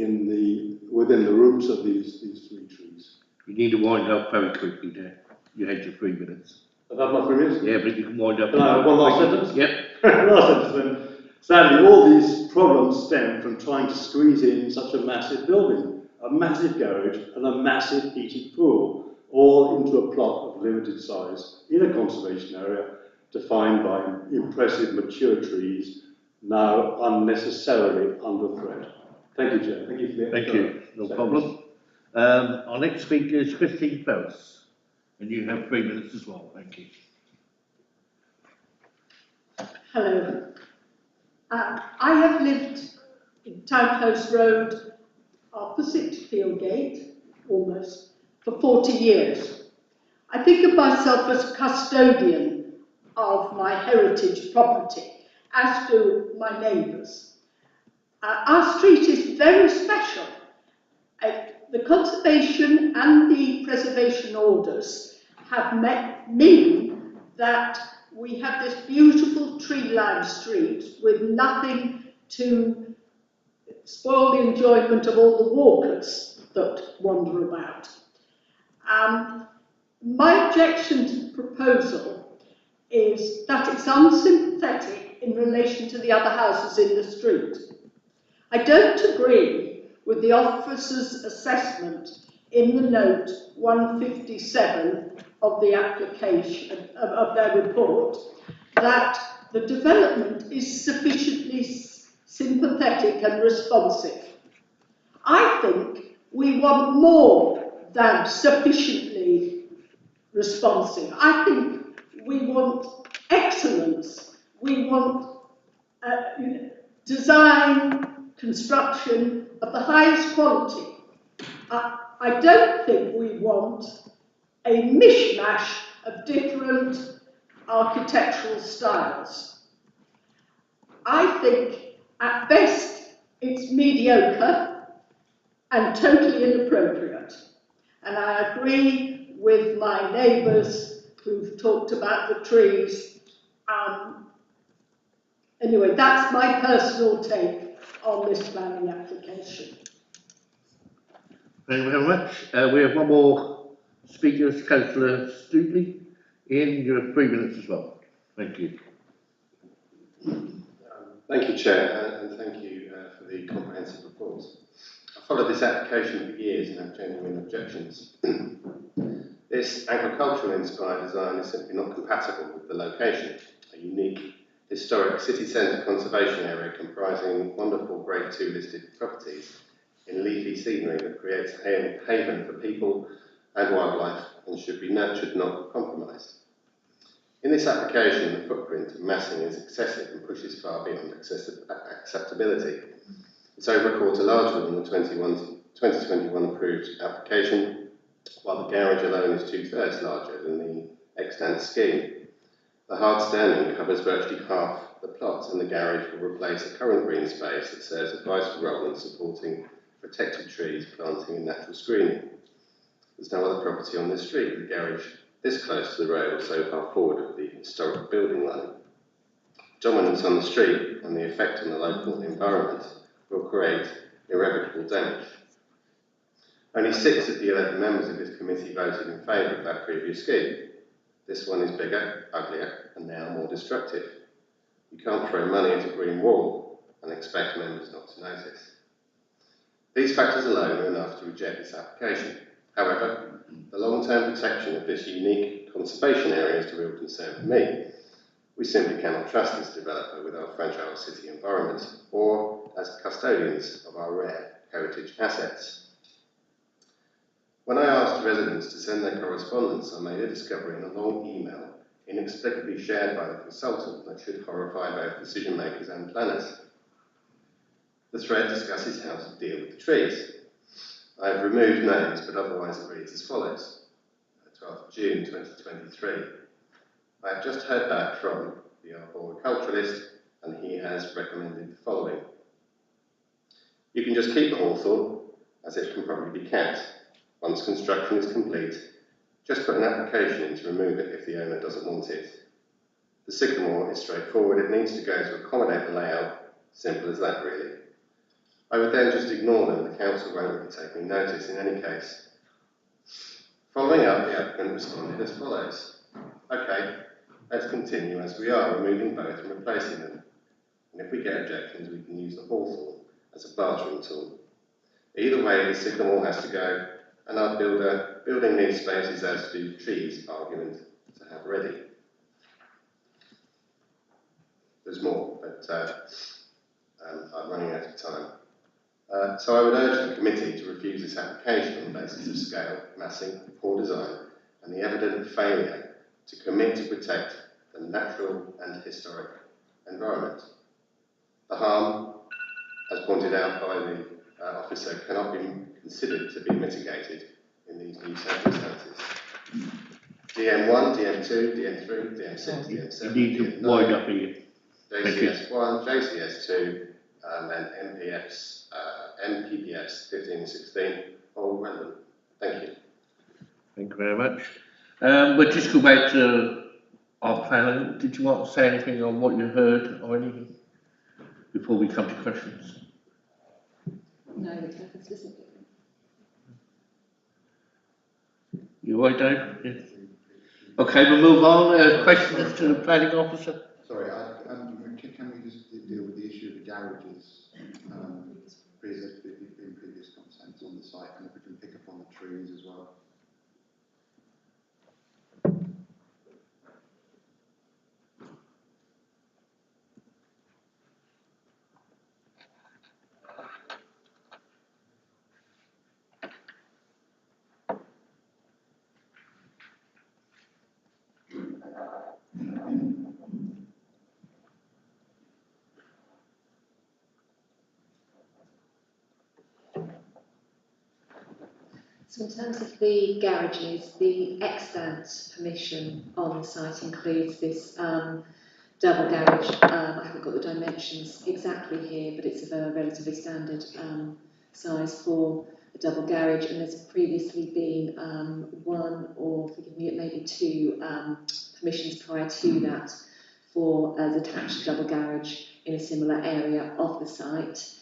within the roots of these 3 trees.
You need to wind up very quickly there. You had your 3 minutes.
I've had my 3 minutes?
Yeah, but you can wind up.
Can I have one last sentence?
Yep.
Last sentence then. Sadly, all these problems stem from trying to squeeze in such a massive building, a massive garage and a massive heated pool, all into a plot of limited size in a conservation area defined by impressive mature trees now unnecessarily under threat. Thank you, Chair. Thank you for the
Thank you. No problem. Our next speaker is Christine Phelps, and you have 3 minutes as well. Thank you.
Hello. I have lived in Town Close Road, opposite Fieldgate, almost, for 40 years. I think of myself as custodian of my heritage property, as do my neighbours. Our street is very special. The conservation and the preservation orders have mean that we have this beautiful tree-lined street with nothing to spoil the enjoyment of all the walkers that wander about. My objection to the proposal is that it's unsympathetic in relation to the other houses in the street. I don't agree with the officer's assessment in the note 157 of the application of their report that the development is sufficiently sympathetic and responsive. I think we want more than sufficiently responsive. I think we want excellence. We want design, construction of the highest quality. I don't think we want a mishmash of different architectural styles. I think at best it's mediocre and totally inappropriate. And I agree with my neighbours who've talked about the trees. Anyway, that's my personal take on this planning application.
Thank you very much. We have one more speaker, Councillor Stoopley. Ian, you have 3 minutes as well. Thank you.
Thank you, Chair, and thank you for the comprehensive report. I've followed this application for years and have genuine objections. This agricultural inspired design is simply not compatible with the location, a unique historic city centre conservation area comprising wonderful Grade 2 listed properties in leafy scenery that creates a haven for people and wildlife and should be nurtured, not compromised. In this application, the footprint of massing is excessive and pushes far beyond acceptability. It's over a quarter larger than the 2021 approved application, while the garage alone is 2/3 larger than the extant scheme. The hard standing covers virtually half the plot, and the garage will replace a current green space that serves a vital role in supporting protected trees, planting and natural screening. There's no other property on this street with a garage this close to the road or so far forward of the historic building line. Dominance on the street and the effect on the local environment will create irrevocable damage. Only 6 of the 11 members of this committee voted in favour of that previous scheme. This one is bigger, uglier and now more destructive. You can't throw money at a green wall and expect members not to notice. These factors alone are enough to reject this application. However, the long-term protection of this unique conservation area is a real concern for me. We simply cannot trust this developer with our fragile city environment or as custodians of our rare heritage assets. When I asked residents to send their correspondence, I made a discovery in a long email inexplicably shared by the consultant that should horrify both decision makers and planners. The thread discusses how to deal with the trees. I have removed names, but otherwise it reads as follows. 12th of June 2023. I have just heard back from the arboriculturalist and he has recommended the following. You can just keep the hawthorn, as it can probably be kept. Once construction is complete, just put an application in to remove it if the owner doesn't want it. The sycamore is straightforward, it needs to go to accommodate the layout, simple as that really. I would then just ignore them, the council won't really take any notice in any case. Following up, the applicant responded as follows. Okay, let's continue as we are, removing both and replacing them. And if we get objections, we can use the hawthorn as a bartering tool. Either way, the sycamore has to go, and our building these spaces as do trees argument to have ready. There's more, but I'm running out of time. So I would urge the committee to refuse this application on the basis of scale, massing, poor design, and the evident failure to commit to protect the natural and historic environment. The harm, as pointed out by the officer, cannot be considered to be mitigated in these new circumstances. DM1, DM2, DM3, DM6, DM7,
You need to wind up here.
JCS1, JCS2, and then MPPS 15 and 16, all relevant. Thank you.
Thank you very much. We'll just go back to our panel. Did you want to say anything on what you heard or anything before we come to questions?
No, there's nothing specific.
You
right, Dave? Yeah. Okay, we'll move on. Questions to the planning officer?
Sorry, can we just deal with the issue of the garages? There's been previous consents on the site, and if we can pick up on the trees as well.
So in terms of the garages, the extant permission on the site includes this double garage. I haven't got the dimensions exactly here, but it's of a relatively standard size for a double garage, and there's previously been one, or forgive me, it may be 2 permissions prior to that for a detached double garage in a similar area of the site.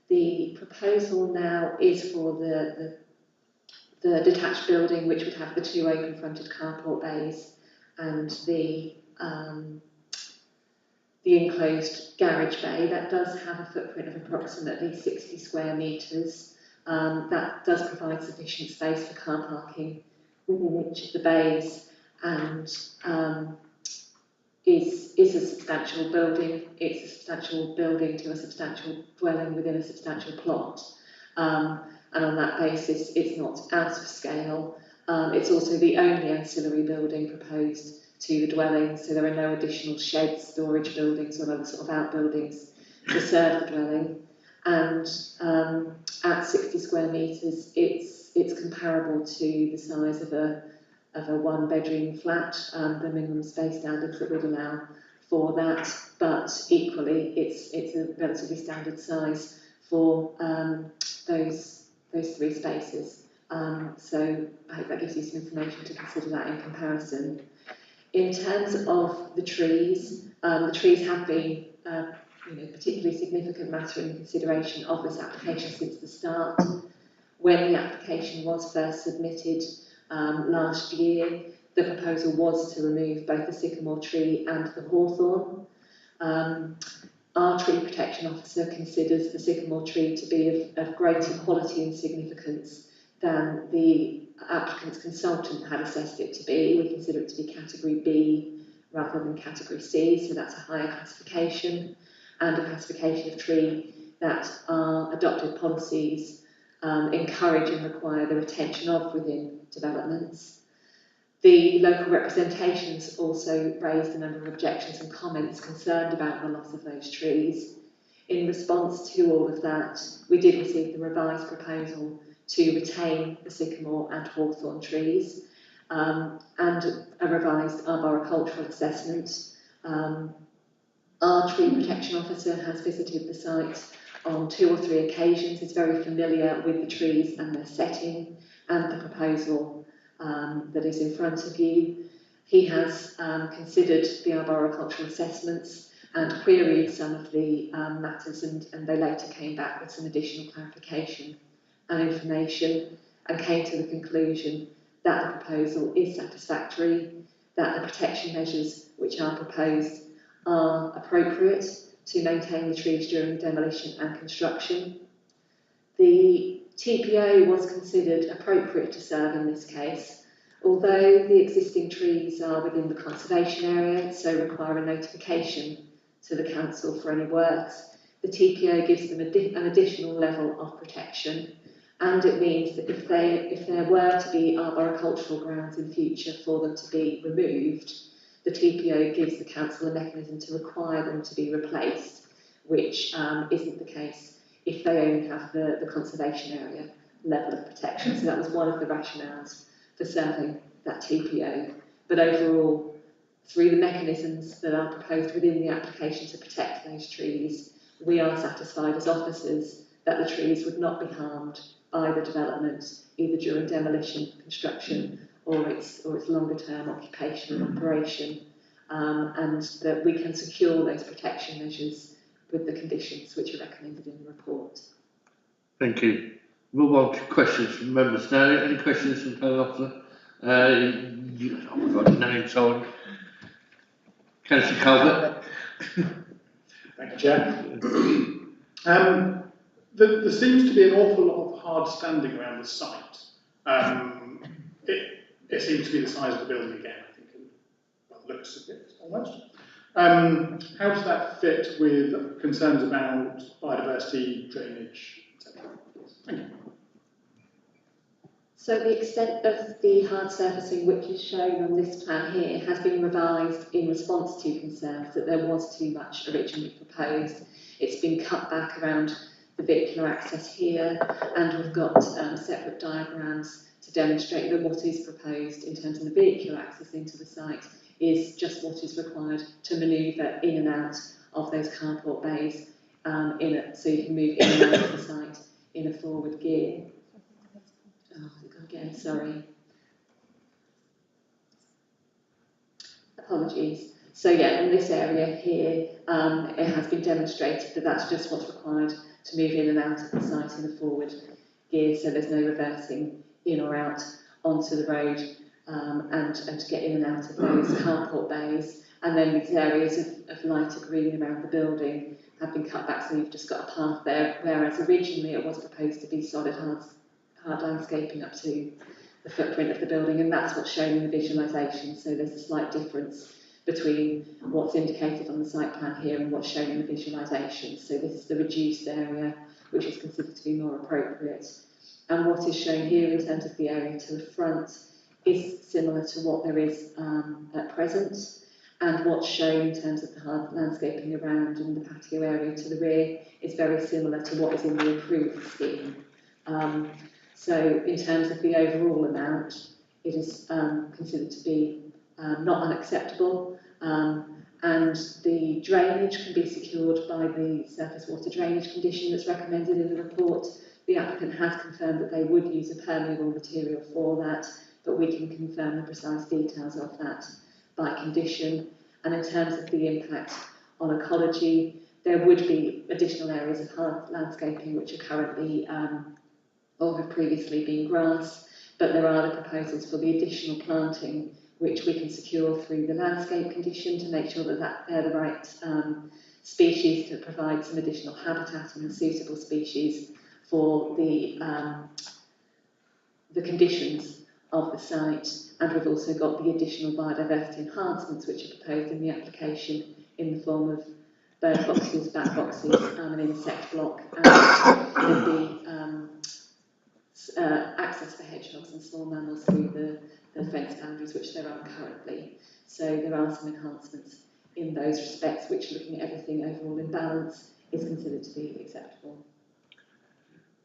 The proposal now is for the detached building, which would have the 2 open fronted carport bays and the enclosed garage bay. That does have a footprint of approximately 60 square metres. That does provide sufficient space for car parking within each of the bays, and is a substantial building. It's a substantial building to a substantial dwelling within a substantial plot. And on that basis, it's not out of scale. It's also the only ancillary building proposed to the dwelling, so there are no additional sheds, storage buildings, or other sort of outbuildings to serve the dwelling. And at 60 square metres, it's comparable to the size of a one-bedroom flat, the minimum space standards that would allow for that, but equally it's a relatively standard size for those three spaces. So I hope that gives you some information to consider that in comparison. In terms of the trees have been particularly significant matter in consideration of this application since the start. When the application was first submitted last year, the proposal was to remove both the sycamore tree and the hawthorn. Our tree protection officer considers the sycamore tree to be of greater quality and significance than the applicant's consultant had assessed it to be. We consider it to be category B rather than category C, so that's a higher classification, and a classification of tree that our adopted policies encourage and require the retention of within developments. The local representations also raised a number of objections and comments concerned about the loss of those trees. In response to all of that, we did receive the revised proposal to retain the sycamore and hawthorn trees and a revised arboricultural assessment. Our tree protection officer has visited the site on 2 or 3 occasions, is very familiar with the trees and their setting and the proposal that is in front of you. He has considered the arboricultural assessments and queried some of the matters, and they later came back with some additional clarification and information and came to the conclusion that the proposal is satisfactory, that the protection measures which are proposed are appropriate to maintain the trees during demolition and construction. The TPO was considered appropriate to serve in this case, although the existing trees are within the conservation area, so require a notification to the council for any works. The TPO gives them an additional level of protection, and it means that if there were to be arboricultural grounds in future for them to be removed, the TPO gives the council a mechanism to require them to be replaced, which isn't the case if they only have the conservation area level of protection. So that was one of the rationales for serving that TPO. But overall, through the mechanisms that are proposed within the application to protect those trees, we are satisfied as officers that the trees would not be harmed by the development, either during demolition, construction, or its longer term occupation and operation, and that we can secure those protection measures with the conditions which are recommended in the report.
Thank you. Move on to questions from members now. Any questions from the officer? I've got your name, sorry. Councillor Calvert.
Thank you, Chair. There seems to be an awful lot of hard standing around the site. It seems to be the size of the building again, I think, by the looks of it, almost. How does that fit with concerns about biodiversity, drainage, etc.? Thank you.
So the extent of the hard surfacing which is shown on this plan here has been revised in response to concerns that there was too much originally proposed. It's been cut back around the vehicular access here, and we've got separate diagrams to demonstrate that what is proposed in terms of the vehicular access into the site is just what is required to manoeuvre in and out of those carport bays, so you can move in and out of the site in a forward gear. Oh, again, sorry. Apologies. So yeah, in this area here, it has been demonstrated that that's just what's required to move in and out of the site in a forward gear, so there's no reversing in or out onto the road, and to get in and out of those carport bays. And then these areas of lighter green around the building have been cut back, so you've just got a path there, whereas originally it was proposed to be solid hard landscaping up to the footprint of the building, and that's what's shown in the visualisation. So there's a slight difference between what's indicated on the site plan here and what's shown in the visualisation. So this is the reduced area, which is considered to be more appropriate. And what is shown here in terms of the area to the front is similar to what there is at present. And what's shown in terms of the hard landscaping around and the patio area to the rear is very similar to what is in the approved scheme. So in terms of the overall amount, it is considered to be not unacceptable, and the drainage can be secured by the surface water drainage condition that's recommended in the report. The applicant has confirmed that they would use a permeable material for that, but we can confirm the precise details of that by condition. And in terms of the impact on ecology, there would be additional areas of hard landscaping which are currently or have previously been grass, but there are the proposals for the additional planting which we can secure through the landscape condition to make sure that they're the right species to provide some additional habitat and suitable species for the conditions of the site. And we've also got the additional biodiversity enhancements which are proposed in the application in the form of bird boxes, bat boxes, an insect block, and the access for hedgehogs and small mammals through the fence boundaries, which there are currently. So there are some enhancements in those respects, which, looking at everything overall in balance, is considered to be acceptable.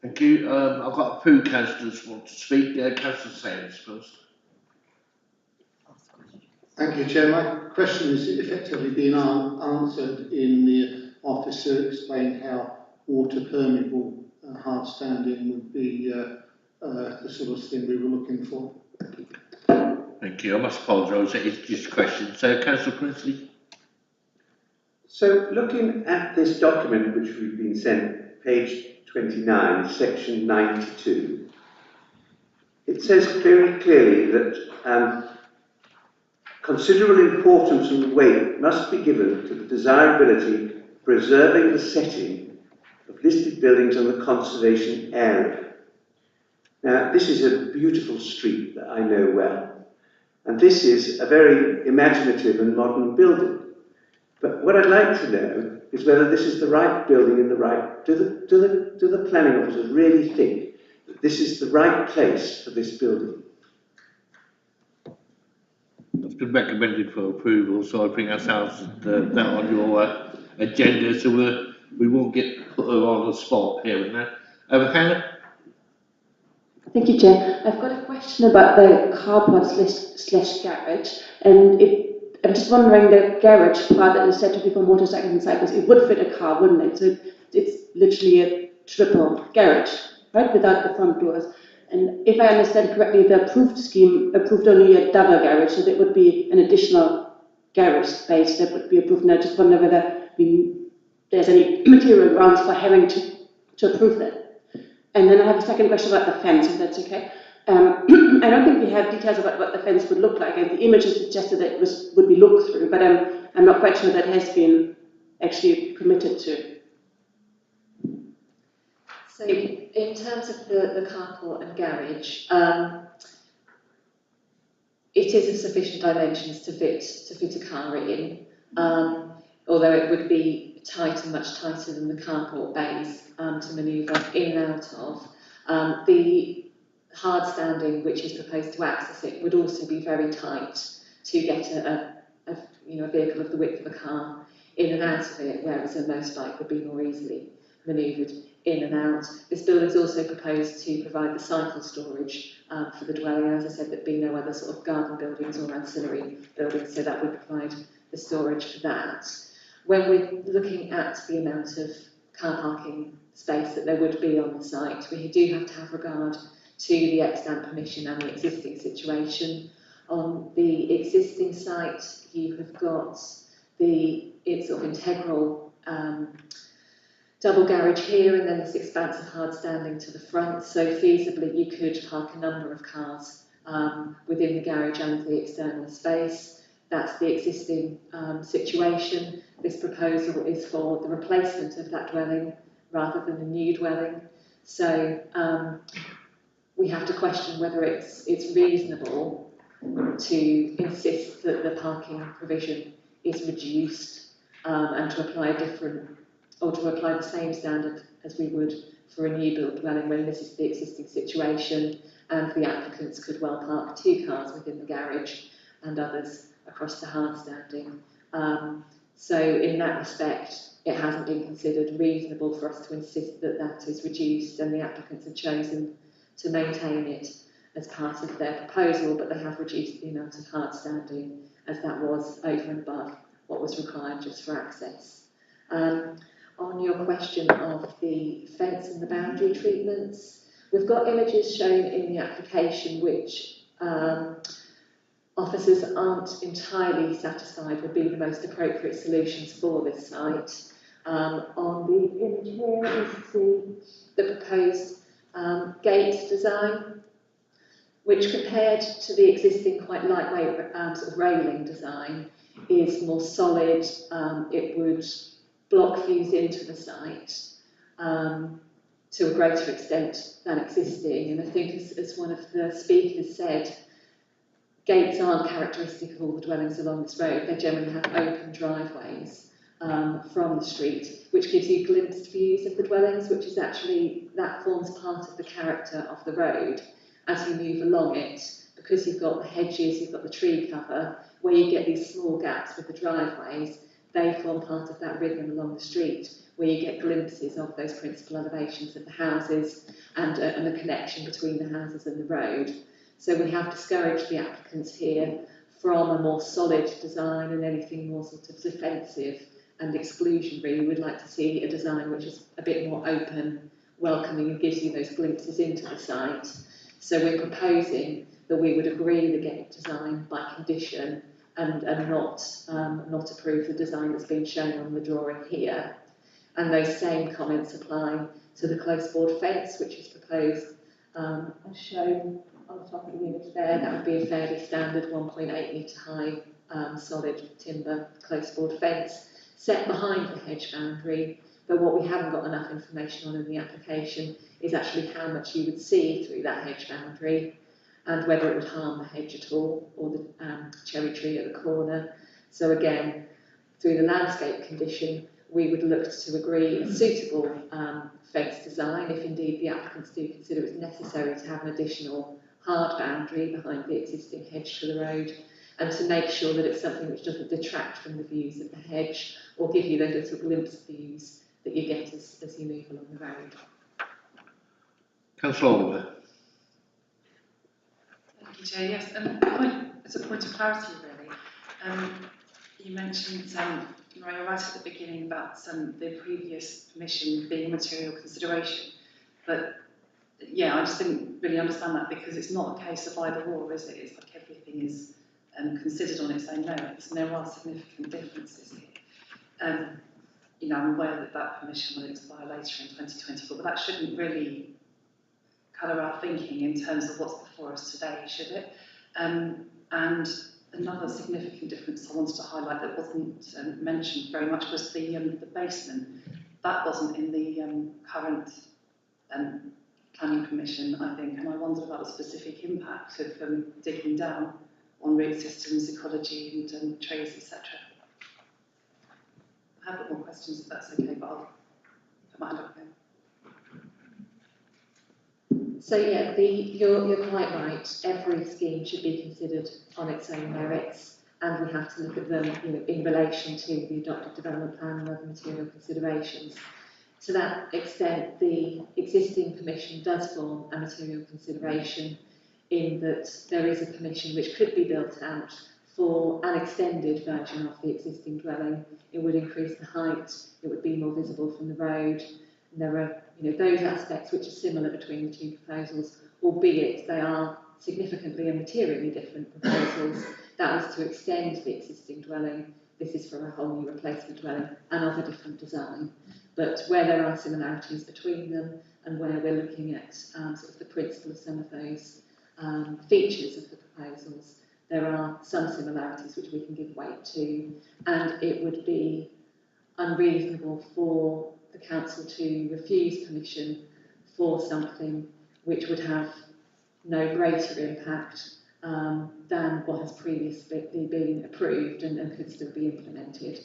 Thank you. I've got a few councillors who want to speak. Councillor Sayers first.
Thank you, Chair. My question has effectively been answered in the officer explained how water permeable hard standing would be the sort of thing we were looking for.
Thank you. I must apologise, it is just a question. So, Councillor Priestley.
So, looking at this document which we've been sent, page 29, section 92, it says very clearly that considerable importance and weight must be given to the desirability of preserving the setting of listed buildings on the conservation area. Now, this is a beautiful street that I know well, and this is a very imaginative and modern building. But what I'd like to know is whether this is the right building in the right... Do the planning officers really think that this is the right place for this building?
It's been recommended for approval, so I think ourselves that on your agenda, so we won't get put her on the spot here and there. Hannah?
Thank you, Chair. I've got a question about the carport slash garage, and I'm just wondering, the garage part that is said to be for motorcycles and cycles, it would fit a car, wouldn't it? So it's literally a triple garage, right, without the front doors. And if I understand correctly, the approved scheme approved only a double garage, so there would be an additional garage space that would be approved. And I just wonder whether there's any material grounds for having to approve that. And then I have a second question about the fence, if that's okay. I don't think we have details about what the fence would look like, and the images suggested that it would be looked through, but I'm not quite sure that has been actually committed to.
So in terms of the carport and garage, it is of sufficient dimensions to fit a car in, although it would be tight and much tighter than the carport bays to manoeuvre in and out of. The hard standing which is proposed to access it would also be very tight to get a vehicle of the width of a car in and out of it, whereas a motorbike would be more easily manoeuvred in and out. This building is also proposed to provide the cycle storage for the dwelling. As I said, there'd be no other sort of garden buildings or ancillary buildings, so that would provide the storage for that. When we're looking at the amount of car parking space that there would be on the site, we do have to have regard to the extant permission and the existing situation. On the existing site, you have got its sort of integral double garage here, and then this expansive hard standing to the front, so feasibly you could park a number of cars within the garage and the external space. That's the existing situation. This proposal is for the replacement of that dwelling rather than a new dwelling. So
we have to question whether it's reasonable to insist that the parking provision is reduced and to apply a different, or to apply the same standard as we would for a new build dwelling when this is the existing situation and the applicants could well park 2 cars within the garage and others across the hard standing. So in that respect, it hasn't been considered reasonable for us to insist that that is reduced, and the applicants have chosen to maintain it as part of their proposal, but they have reduced the amount of hard standing as that was over and above what was required just for access. On your question of the fence and the boundary treatments, we've got images shown in the application which officers aren't entirely satisfied would be the most appropriate solutions for this site. On the image here, you can see the proposed gate design, which compared to the existing quite lightweight sort of railing design is more solid. It would block views into the site to a greater extent than existing. And I think as one of the speakers said, gates aren't characteristic of all the dwellings along this road. They generally have open driveways from the street, which gives you glimpsed views of the dwellings, which is actually, that forms part of the character of the road as you move along it, because you've got the hedges, you've got the tree cover, where you get these small gaps with the driveways, they form part of that rhythm along the street, where you get glimpses of those principal elevations of the houses and the connection between the houses and the road. So we have discouraged the applicants here from a more solid design and anything more sort of defensive and exclusionary. We would like to see a design which is a bit more open, welcoming, and gives you those glimpses into the site. So we're proposing that we would agree the gate design by condition and not approve the design that's been shown on the drawing here. And those same comments apply to the close board fence, which is proposed as shown on the top of the image there. That would be a fairly standard 1.8 metre high solid timber close board fence set behind the hedge boundary. But what we haven't got enough information on in the application is actually how much you would see through that hedge boundary and whether it would harm the hedge at all or the cherry tree at the corner. So again, through the landscape condition, we would look to agree a suitable fence design if indeed the applicants do consider it necessary to have an additional hard boundary behind the existing hedge to the road, and to make sure that it's something which doesn't detract from the views of the hedge or give you those little glimpse views that you get as you move along the road.
Councillor Oliver.
Thank you, Chair. Yes, as a point of clarity, really, you mentioned, Maria, right at the beginning about the previous permission being a material consideration, but yeah, I just didn't really understand that, because it's not a case of either or, is it? It's like everything is considered on its own merits, and there are significant differences here. You know, I'm aware that that permission will expire later in 2024, but that shouldn't really colour our thinking in terms of what's before us today, should it? And another significant difference I wanted to highlight that wasn't mentioned very much was the basement. That wasn't in the current planning permission, I think, and I wondered about the specific impact of digging down on root systems, ecology and trees, etc. I have got more questions if that's okay, but I'll put my hand up again.
So yeah, you're quite right. Every scheme should be considered on its own merits, and we have to look at them, you know, in relation to the adopted development plan and other material considerations. To that extent, the existing permission does form a material consideration in that there is a permission which could be built out for an extended version of the existing dwelling. It would increase the height, it would be more visible from the road, and there are, you know, those aspects which are similar between the two proposals, albeit they are significantly and materially different proposals. That was to extend the existing dwelling. This is for a whole new replacement dwelling and of a different design. But where there are similarities between them and where we're looking at sort of the principle of some of those features of the proposals, there are some similarities which we can give weight to, and it would be unreasonable for the council to refuse permission for something which would have no greater impact than what has previously been approved and could still be implemented.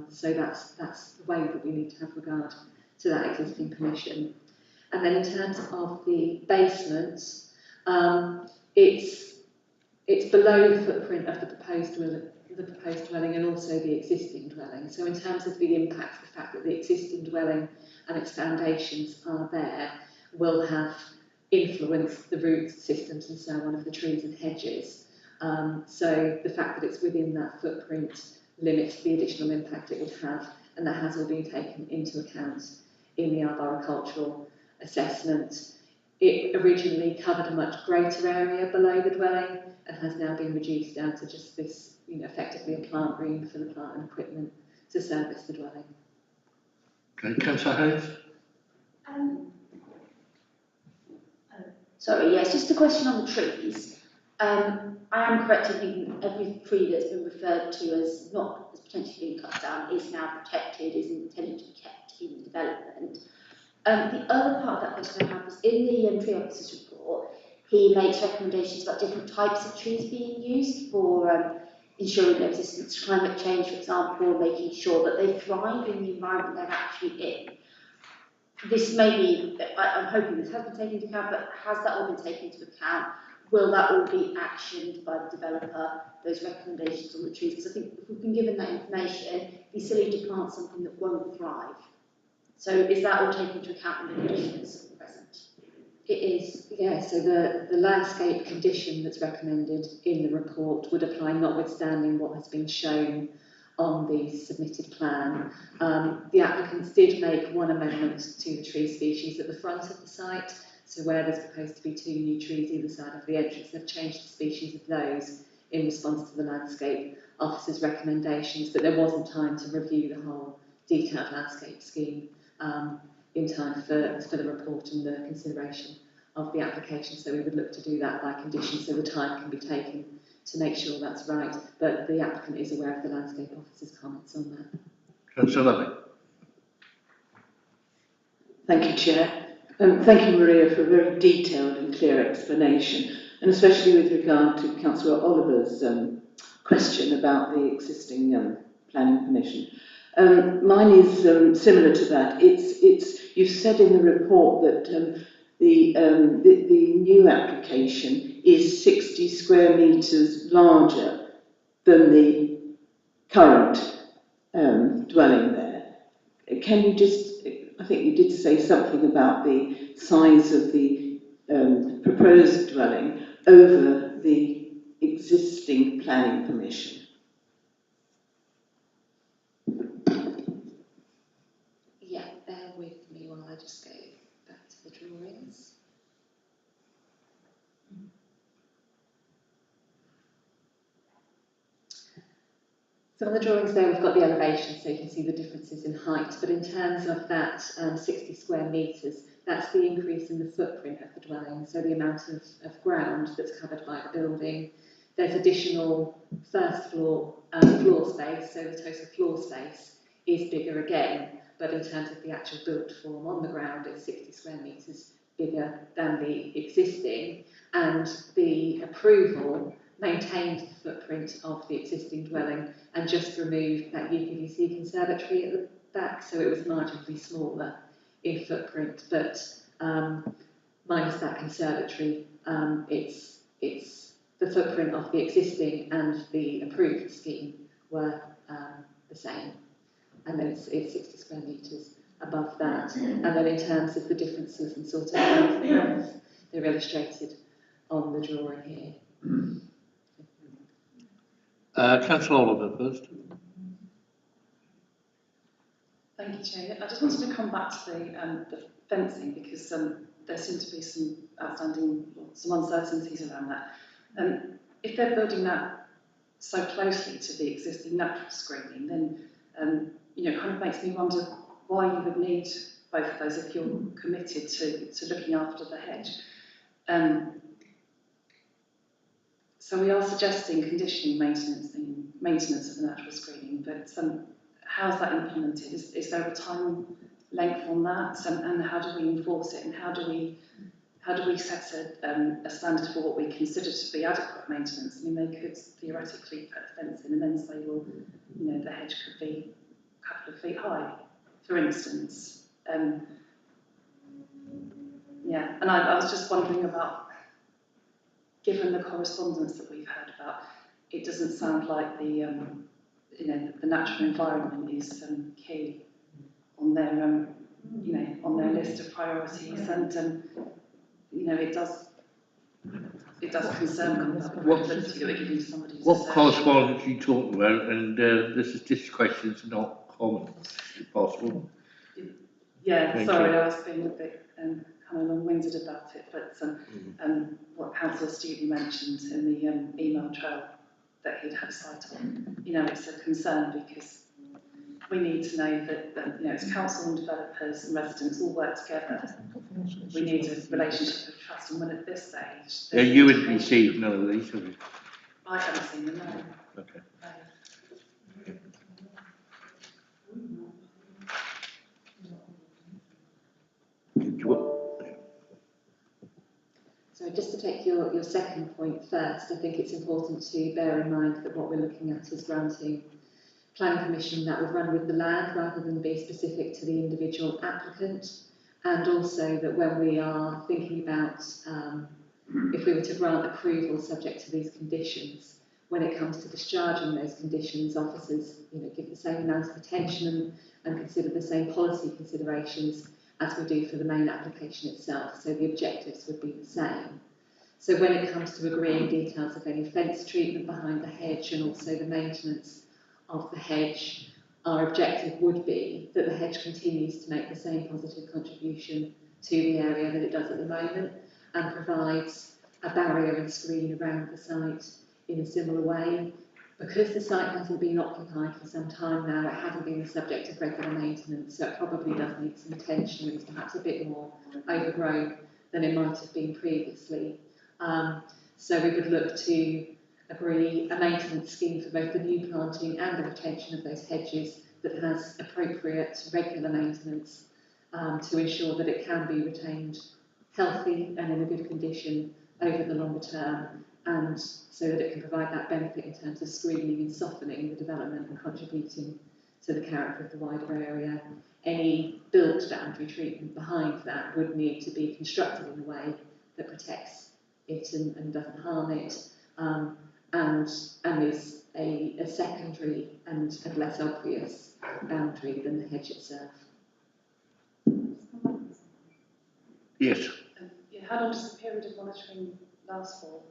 So that's the way that we need to have regard to that existing permission. And then in terms of the basements, it's below the footprint of the proposed dwelling and also the existing dwelling. So in terms of the impact, the fact that the existing dwelling and its foundations are there will have influenced the root systems and so on of the trees and hedges. So the fact that it's within that footprint limits the additional impact it would have, and that has all been taken into account in the arboricultural assessment. It originally covered a much greater area below the dwelling and has now been reduced down to just this, effectively a plant room for the plant and equipment to service the dwelling.
Okay, Councillor Hayes?
Sorry, yes, just a question on the trees. I am correct in thinking every tree that's been referred to as not as potentially being cut down is now protected, is intended to be kept in development. The other part of that question I have was in the tree officer's report, he makes recommendations about different types of trees being used for ensuring their resistance to climate change, for example, making sure that they thrive in the environment they're actually in. This may be, I'm hoping this has been taken into account, but has that all been taken into account? Will that all be actioned by the developer, those recommendations on the trees? Because I think if we've been given that information, it'd be silly to plant something that won't thrive. So is that all taken into account in the conditions present?
It is, yeah, so the landscape condition that's recommended in the report would apply notwithstanding what has been shown on the submitted plan. The applicants did make one amendment to the tree species at the front of the site, so where there's proposed to be 2 new trees either side of the entrance, they've changed the species of those in response to the landscape officer's recommendations, but there wasn't time to review the whole detailed landscape scheme in time for the report and the consideration of the application, so we would look to do that by condition so the time can be taken to make sure that's right, but the applicant is aware of the landscape officer's comments on that.
Councillor Levy?
Thank you, Chair. Thank you, Maria, for a very detailed and clear explanation, and especially with regard to Councillor Oliver's question about the existing planning permission. Mine is similar to that. You've said in the report that the new application is 60 square metres larger than the current dwelling there. Can you just, I think you did say something about the size of the proposed dwelling over the existing planning permission?
Yeah, bear with me while I just go back to the drawings. So on the drawings there we've got the elevation, so you can see the differences in height, but in terms of that 60 square metres, that's the increase in the footprint of the dwelling, so the amount of ground that's covered by the building. There's additional first floor floor space, so the total floor space is bigger again, but in terms of the actual built form on the ground, it's 60 square metres bigger than the existing, and the approval maintained the footprint of the existing dwelling and just removed that UPVC conservatory at the back, so it was marginally smaller in footprint, but minus that conservatory, it's the footprint of the existing and the approved scheme were the same, and then it's 60 square metres above that, and then in terms of the differences in sort of height, they're illustrated on the drawing here.
Councillor Oliver first.
Thank you, Chair. I just wanted to come back to the fencing because there seem to be some outstanding, some uncertainties around that. If they're building that so closely to the existing natural screening, then it kind of makes me wonder why you would need both of those if you're committed to looking after the hedge. So we are suggesting conditioning maintenance of the natural screening, but how is that implemented? Is there a time length on that, and how do we enforce it, and how do how do we set a standard for what we consider to be adequate maintenance? I mean, they could theoretically put a fence in and then say, well, you know, the hedge could be a couple of feet high, for instance. Yeah, and I was just wondering about, given the correspondence that we've heard about, it doesn't sound like the, you know, the natural environment is key on their, you know, on their list of priorities, and you know, it does concern them about the credibility that we're giving to somebody.
What correspondence you talking about? And this question's not common, if possible.
Yeah,
Thank
sorry,
you.
I was being a bit kind of long-winded about it, but what Councillor Stevie mentioned in the email trail that he'd had sight on, you know, it's a concern because we need to know that you know, as council and developers and residents all work together, we need a relationship of trust, and when at this stage...
Yeah, you wouldn't receive none of these, have you?
I haven't seen them, no.
Okay.
So just to take your second point first, I think it's important to bear in mind that what we're looking at is granting planning permission that would run with the land rather than be specific to the individual applicant, and also that when we are thinking about if we were to grant approval subject to these conditions, when it comes to discharging those conditions, officers, you know, give the same amount of attention and consider the same policy considerations as we do for the main application itself. So the objectives would be the same. So when it comes to agreeing details of any fence treatment behind the hedge and also the maintenance of the hedge, our objective would be that the hedge continues to make the same positive contribution to the area that it does at the moment and provides a barrier and screen around the site in a similar way. Because the site hasn't been occupied for some time now, it hasn't been the subject of regular maintenance, so it probably does need some attention and is perhaps a bit more overgrown than it might have been previously. So we would look to agree a maintenance scheme for both the new planting and the retention of those hedges that has appropriate regular maintenance to ensure that it can be retained healthy and in a good condition over the longer term, and so that it can provide that benefit in terms of screening and softening the development and contributing to the character of the wider area. Any built boundary treatment behind that would need to be constructed in a way that protects it and doesn't harm it, and is a secondary and less obvious boundary than the hedge itself.
Yes.
Yeah, how long does the period of monitoring last for?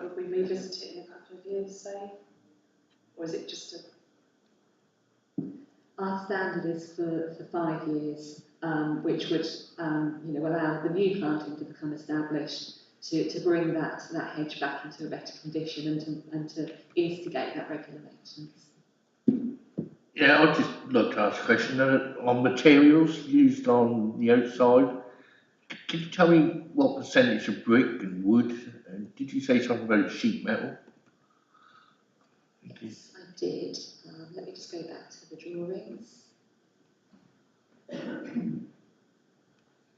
Would we revisit it in a couple of years, say? Or is it just a...
Our standard is for 5 years, which would you know, allow the new planting to become established, to bring that hedge back into a better condition and to instigate that regular maintenance.
Yeah, I'd just like to ask a question on materials used on the outside. Can you tell me what percentage of brick and wood? And did you say something about sheet metal?
Yes, I did. Let me just go back to the drawings.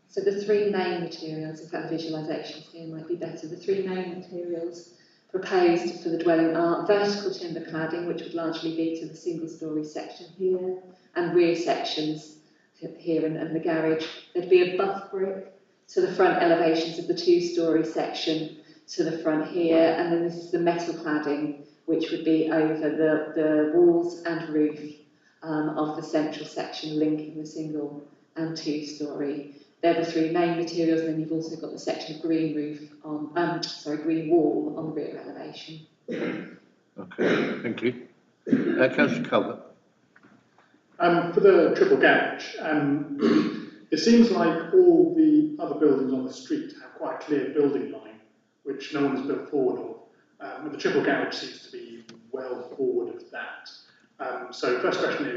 So the three main materials, in fact the visualisations here might be better, the three main materials proposed for the dwelling are vertical timber cladding, which would largely be to the single-storey section here, and rear sections here and the garage. There'd be a buff brick to the front elevations of the two-storey section to the front here, and then this is the metal cladding, which would be over the walls and roof of the central section linking the single and two-storey. They're the three main materials, and then you've also got the section of green roof on, green wall on the rear elevation.
Okay, thank you. Councillor Culver.
For the triple garage, it seems like all the other buildings on the street have quite a clear building line, which no one has built forward of. But the triple garage seems to be well forward of that. So first question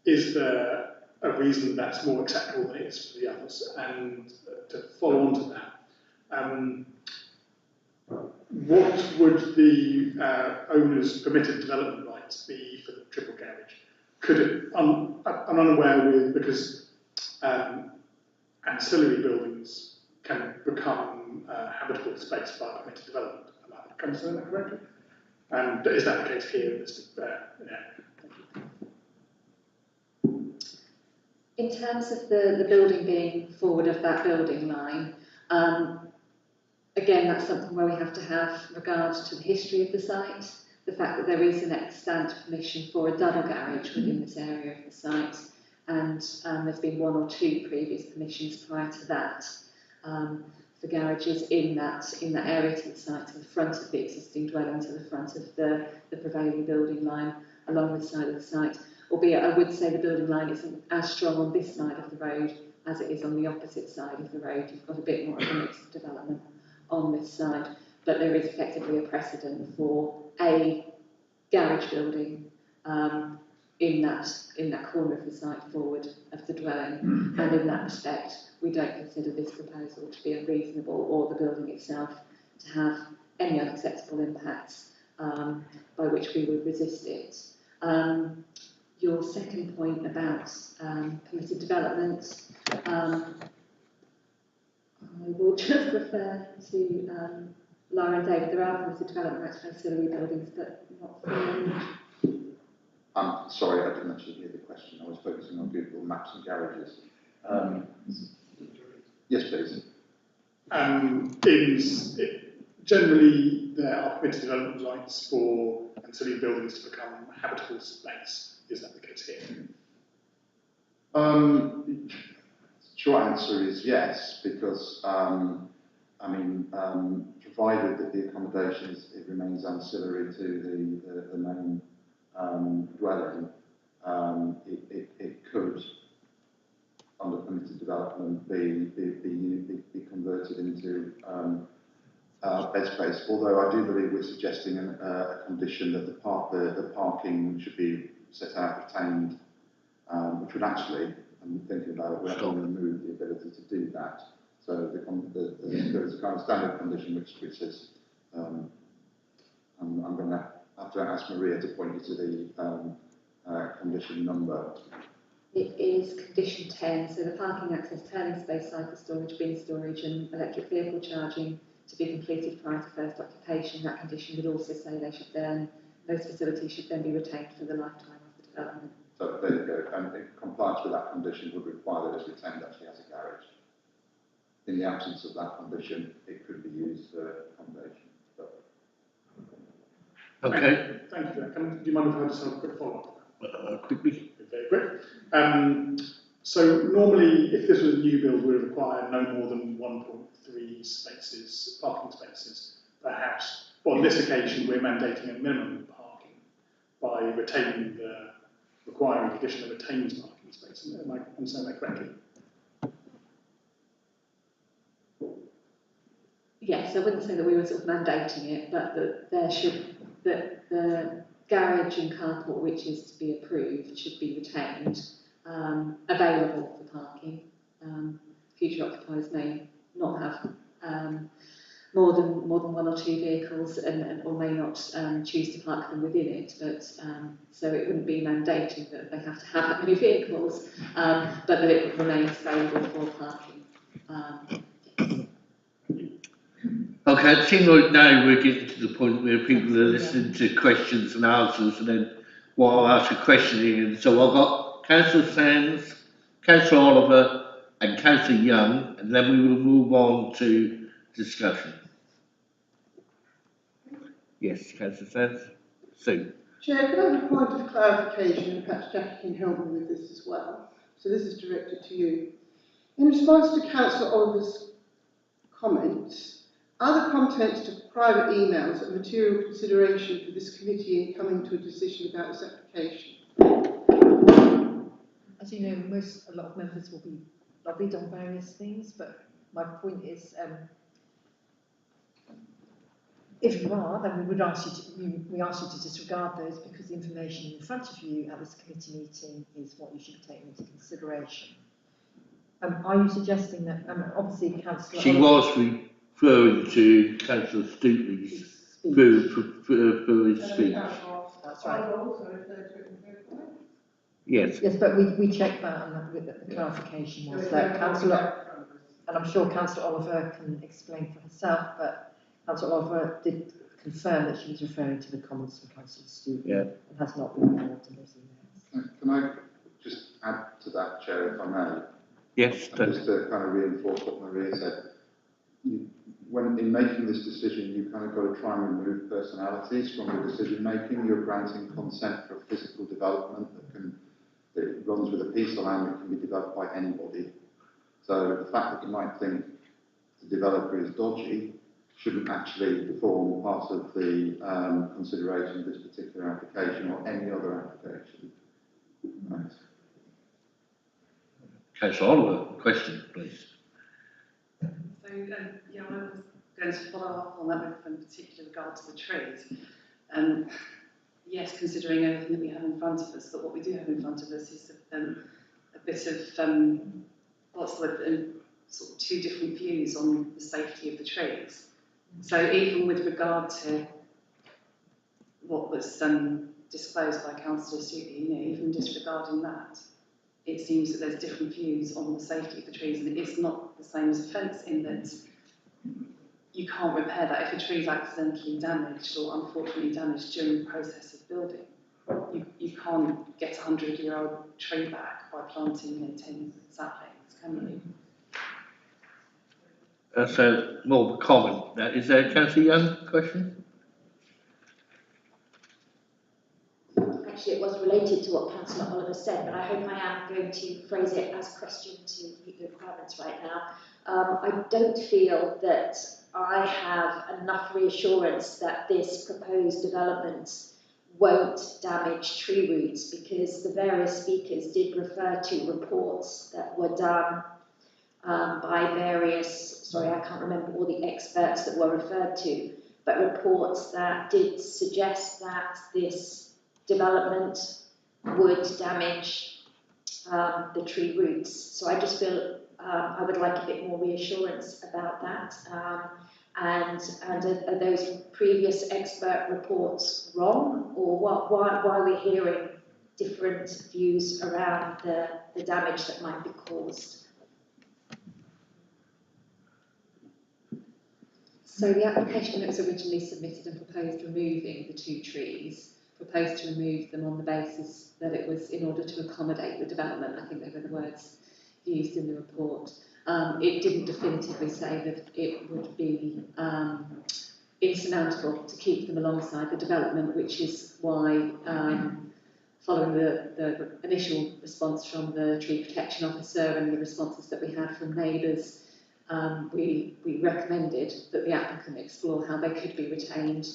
is there a reason that's more acceptable than it is for the others? And to follow on to that, what would the owner's permitted development rights be for the triple garage? Could it, I'm unaware because ancillary buildings can become become habitable space by permitted development. Am I understanding that correctly? And is that the case here in this?
In terms of the building being forward of that building line, again, that's something where we have to have regard to the history of the site, the fact that there is an extant permission for a double garage within this area of the site, and there's been 1 or 2 previous permissions prior to that for garages in that area to the site, to the front of the existing dwelling, to the front of the prevailing building line along the side of the site. Albeit I would say the building line isn't as strong on this side of the road as it is on the opposite side of the road. You've got a bit more of a mixed development on this side, but there is effectively a precedent for a garage building in that corner of the site forward of the dwelling, and in that respect we don't consider this proposal to be unreasonable or the building itself to have any unacceptable impacts by which we would resist it. Your second point about permitted development, I will just refer to Lara and David. There are permitted development rights for ancillary buildings, but not for
I'm sorry, I didn't actually hear the question. I was focusing on Google Maps and garages. Yes, please.
Generally, there are permitted development rights for ancillary buildings to become habitable space. Is that the case here?
Short answer is yes, because provided that the accommodation it remains ancillary to the main dwelling, it could, under permitted development, be converted into bed space. Although I do believe we're suggesting a condition that the parking should be set out retained, which would actually, I'm thinking about it, would actually remove the ability to do that. So there's a kind of standard condition which says, I'm going to have to ask Maria to point you to the condition number.
It is condition 10, so the parking access, turning space, cycle storage, bin storage and electric vehicle charging to be completed prior to first occupation. That condition would also say those facilities should then be retained for the lifetime of the development.
So there you go, and compliance with that condition would require that it's retained actually as a garage. In the absence of that condition, it could be used for accommodation.
Okay.
Thank you. Do you mind if I just have a quick follow-up?
Quickly.
Very quick. So normally, if this was a new build, we would require no more than 1.3 spaces, parking spaces per house. But on this occasion, we're mandating a minimum parking by requiring a condition that retains parking space. Am I understanding that correctly?
Yes, I wouldn't say that we were sort of mandating it, but that the garage and carport which is to be approved should be retained, available for parking. Future occupiers may not have more than 1 or 2 vehicles or may not choose to park them within it, but so it wouldn't be mandating that they have to have that many vehicles, but that it remains available for parking.
Okay, it seems like now we're getting to the point where people are listening to questions and answers, and then I'll ask a question again. So I've got Councillor Sands, Councillor Oliver and Councillor Young, and then we will move on to discussion. Yes, Councillor Sands. Sue.
Chair, can I have a point of clarification, and perhaps Jackie can help me with this as well? So this is directed to you. In response to Councillor Oliver's comments, are the contents of private emails a material consideration for this committee in coming to a decision about this application?
As you know, a lot of members will be lobbied on various things, but my point is, if you are, then we ask you to disregard those, because the information in front of you at this committee meeting is what you should be taking into consideration. Are you suggesting that, obviously Councillor...
She was referring to Councillor Stootley's for his speech.
That's right.
Yes.
Yes, but we checked that and the clarification was that Councillor... and I'm sure Councillor Oliver can explain for herself, but Councillor Oliver did confirm that she was referring to the comments from Councillor Stewart and has not been involved in those emails.
Can I just add to that, Chair, if I may?
Yes.
And just to kind of reinforce what Maria said. When in making this decision, you kind of got to try and remove personalities from the decision making. You're granting consent for a physical development that runs with a piece of land that can be developed by anybody. So the fact that you might think the developer is dodgy shouldn't actually form part of the consideration of this particular application or any other application. Thanks.
Councillor Oliver, question, please.
So, yeah, I was going to follow up on that with particular regard to the trees. Yes, considering everything that we have in front of us, but what we do have in front of us is a bit of, what's the word, sort of two different views on the safety of the trees. So even with regard to what was disclosed by Councillor Stewart, even disregarding that, it seems that there's different views on the safety of the trees, and it's not the same as a fence in that you can't repair that. If a tree is accidentally damaged or unfortunately damaged during the process of building, you can't get a 100-year-old tree back by planting 10 saplings, can you?
So, more of a comment. Is there a Councillor Young question?
Actually, it was related to what Councillor Oliver said, but I hope I am going to phrase it as a question to meet the requirements right now. I don't feel that I have enough reassurance that this proposed development won't damage tree roots, because the various speakers did refer to reports that were done by various, sorry, I can't remember all the experts that were referred to, but reports that did suggest that this development would damage the tree roots. So I just feel I would like a bit more reassurance about that. And are those previous expert reports wrong, or why are we hearing different views around the damage that might be caused?
So the application that was originally submitted and proposed removing the 2 trees, proposed to remove them on the basis that it was in order to accommodate the development. I think they were the words used in the report. It didn't definitively say that it would be insurmountable to keep them alongside the development, which is why, following the initial response from the tree protection officer and the responses that we had from neighbours, we recommended that the applicant explore how they could be retained.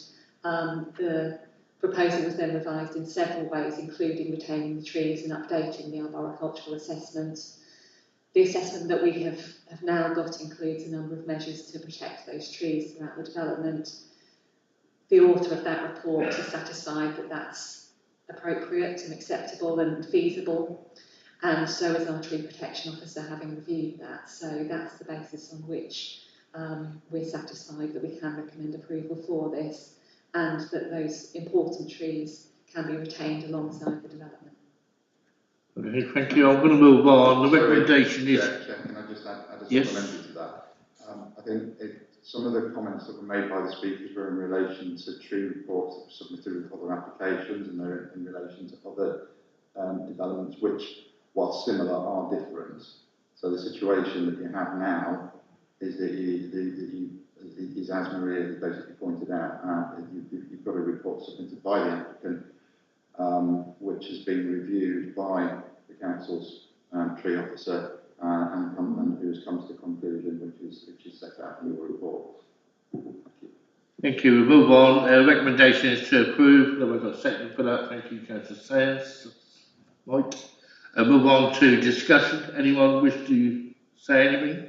The proposal was then revised in several ways, including retaining the trees and updating the arboricultural assessment. The assessment that we have now got includes a number of measures to protect those trees throughout the development. The author of that report is satisfied that that's appropriate and acceptable and feasible, and so is our tree protection officer, having reviewed that. So that's the basis on which we're satisfied that we can recommend approval for this, and that those important trees can be retained alongside the development.
Okay, thank you. I'm going to move on. The recommendation is...
Chair, can I just add a
yes.
supplementary to that? I think some of the comments that were made by the speakers were in relation to tree reports that were submitted with other applications, and they're in relation to other developments which, while similar, are different. So the situation that you have now is that is, as Maria has basically pointed out, you've got a report submitted by the applicant, which has been reviewed by the council's tree officer and who has come to the conclusion which is set out in your report.
Thank you. We move on. Recommendation is to approve. Then we've got a second for that. Thank you, Councillor Sayers. Mike. Move on to discussion. Anyone wish to say anything?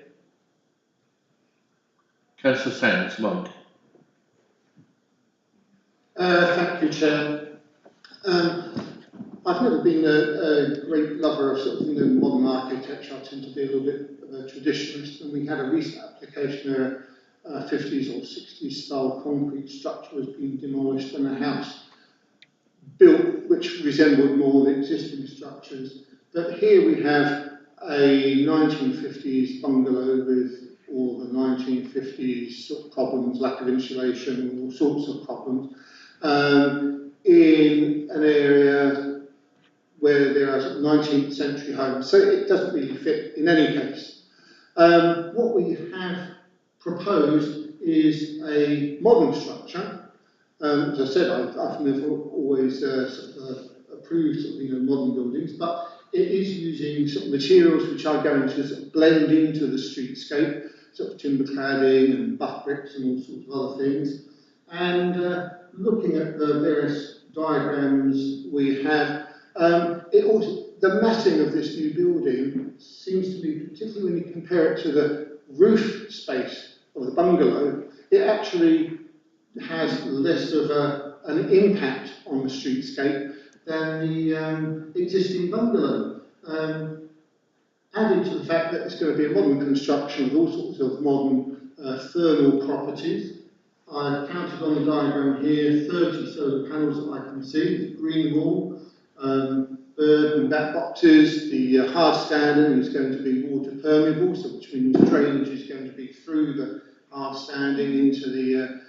Councillor Sayers, Mike.
Thank you, Chair. I've never been a great lover of sort of, modern architecture. I tend to be a little bit of a traditionalist, and we had a recent application where a 50s or 60s style concrete structure was being demolished and a house built which resembled more the existing structures. But here we have a 1950s bungalow with all the 1950s sort of problems, lack of insulation, all sorts of problems, in an area where there are 19th century homes. So it doesn't really fit in any case. What we have proposed is a modern structure. As I said, I've never always approved modern buildings, but it is using sort of materials which are going to sort of blend into the streetscape, sort of timber cladding and buff bricks and all sorts of other things. And looking at the various diagrams we have, the massing of this new building seems to be, particularly when you compare it to the roof space of the bungalow, it actually has less of an impact on the streetscape than the existing bungalow. Added to the fact that it's going to be a modern construction with all sorts of modern thermal properties. I've counted on the diagram here 30 solar panels that I can see, green wall, bird and bat boxes. The hard standing is going to be water permeable, so which means drainage is going to be through the hard standing into the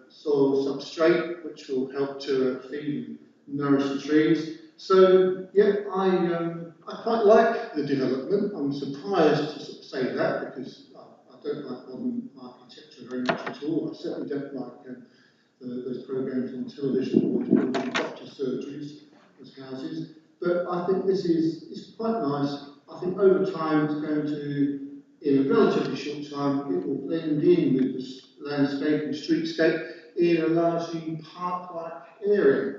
soil substrate, which will help to feed and nourish the trees. So, yeah, I quite like the development. I'm surprised to sort of say that because I don't like modern architecture very much at all. I certainly don't like those programs on television where you're building doctor surgeries as houses. But I think this is quite nice. I think over time it's going to, in a relatively short time, it will blend in with the landscape and streetscape in a largely park-like area.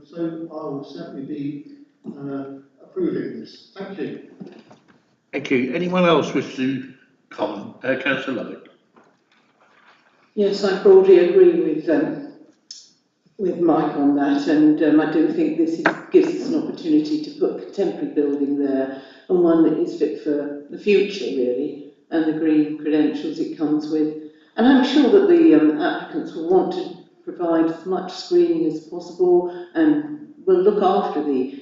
So I will certainly be approving this. Thank you.
Thank you. Anyone else wish to comment? Councillor Lovett.
Yes, I broadly agree with Mike on that, and I do think this gives us an opportunity to put a contemporary building there, and one that is fit for the future, really, and the green credentials it comes with. And I'm sure that the applicants will want to provide as much screening as possible and will look after the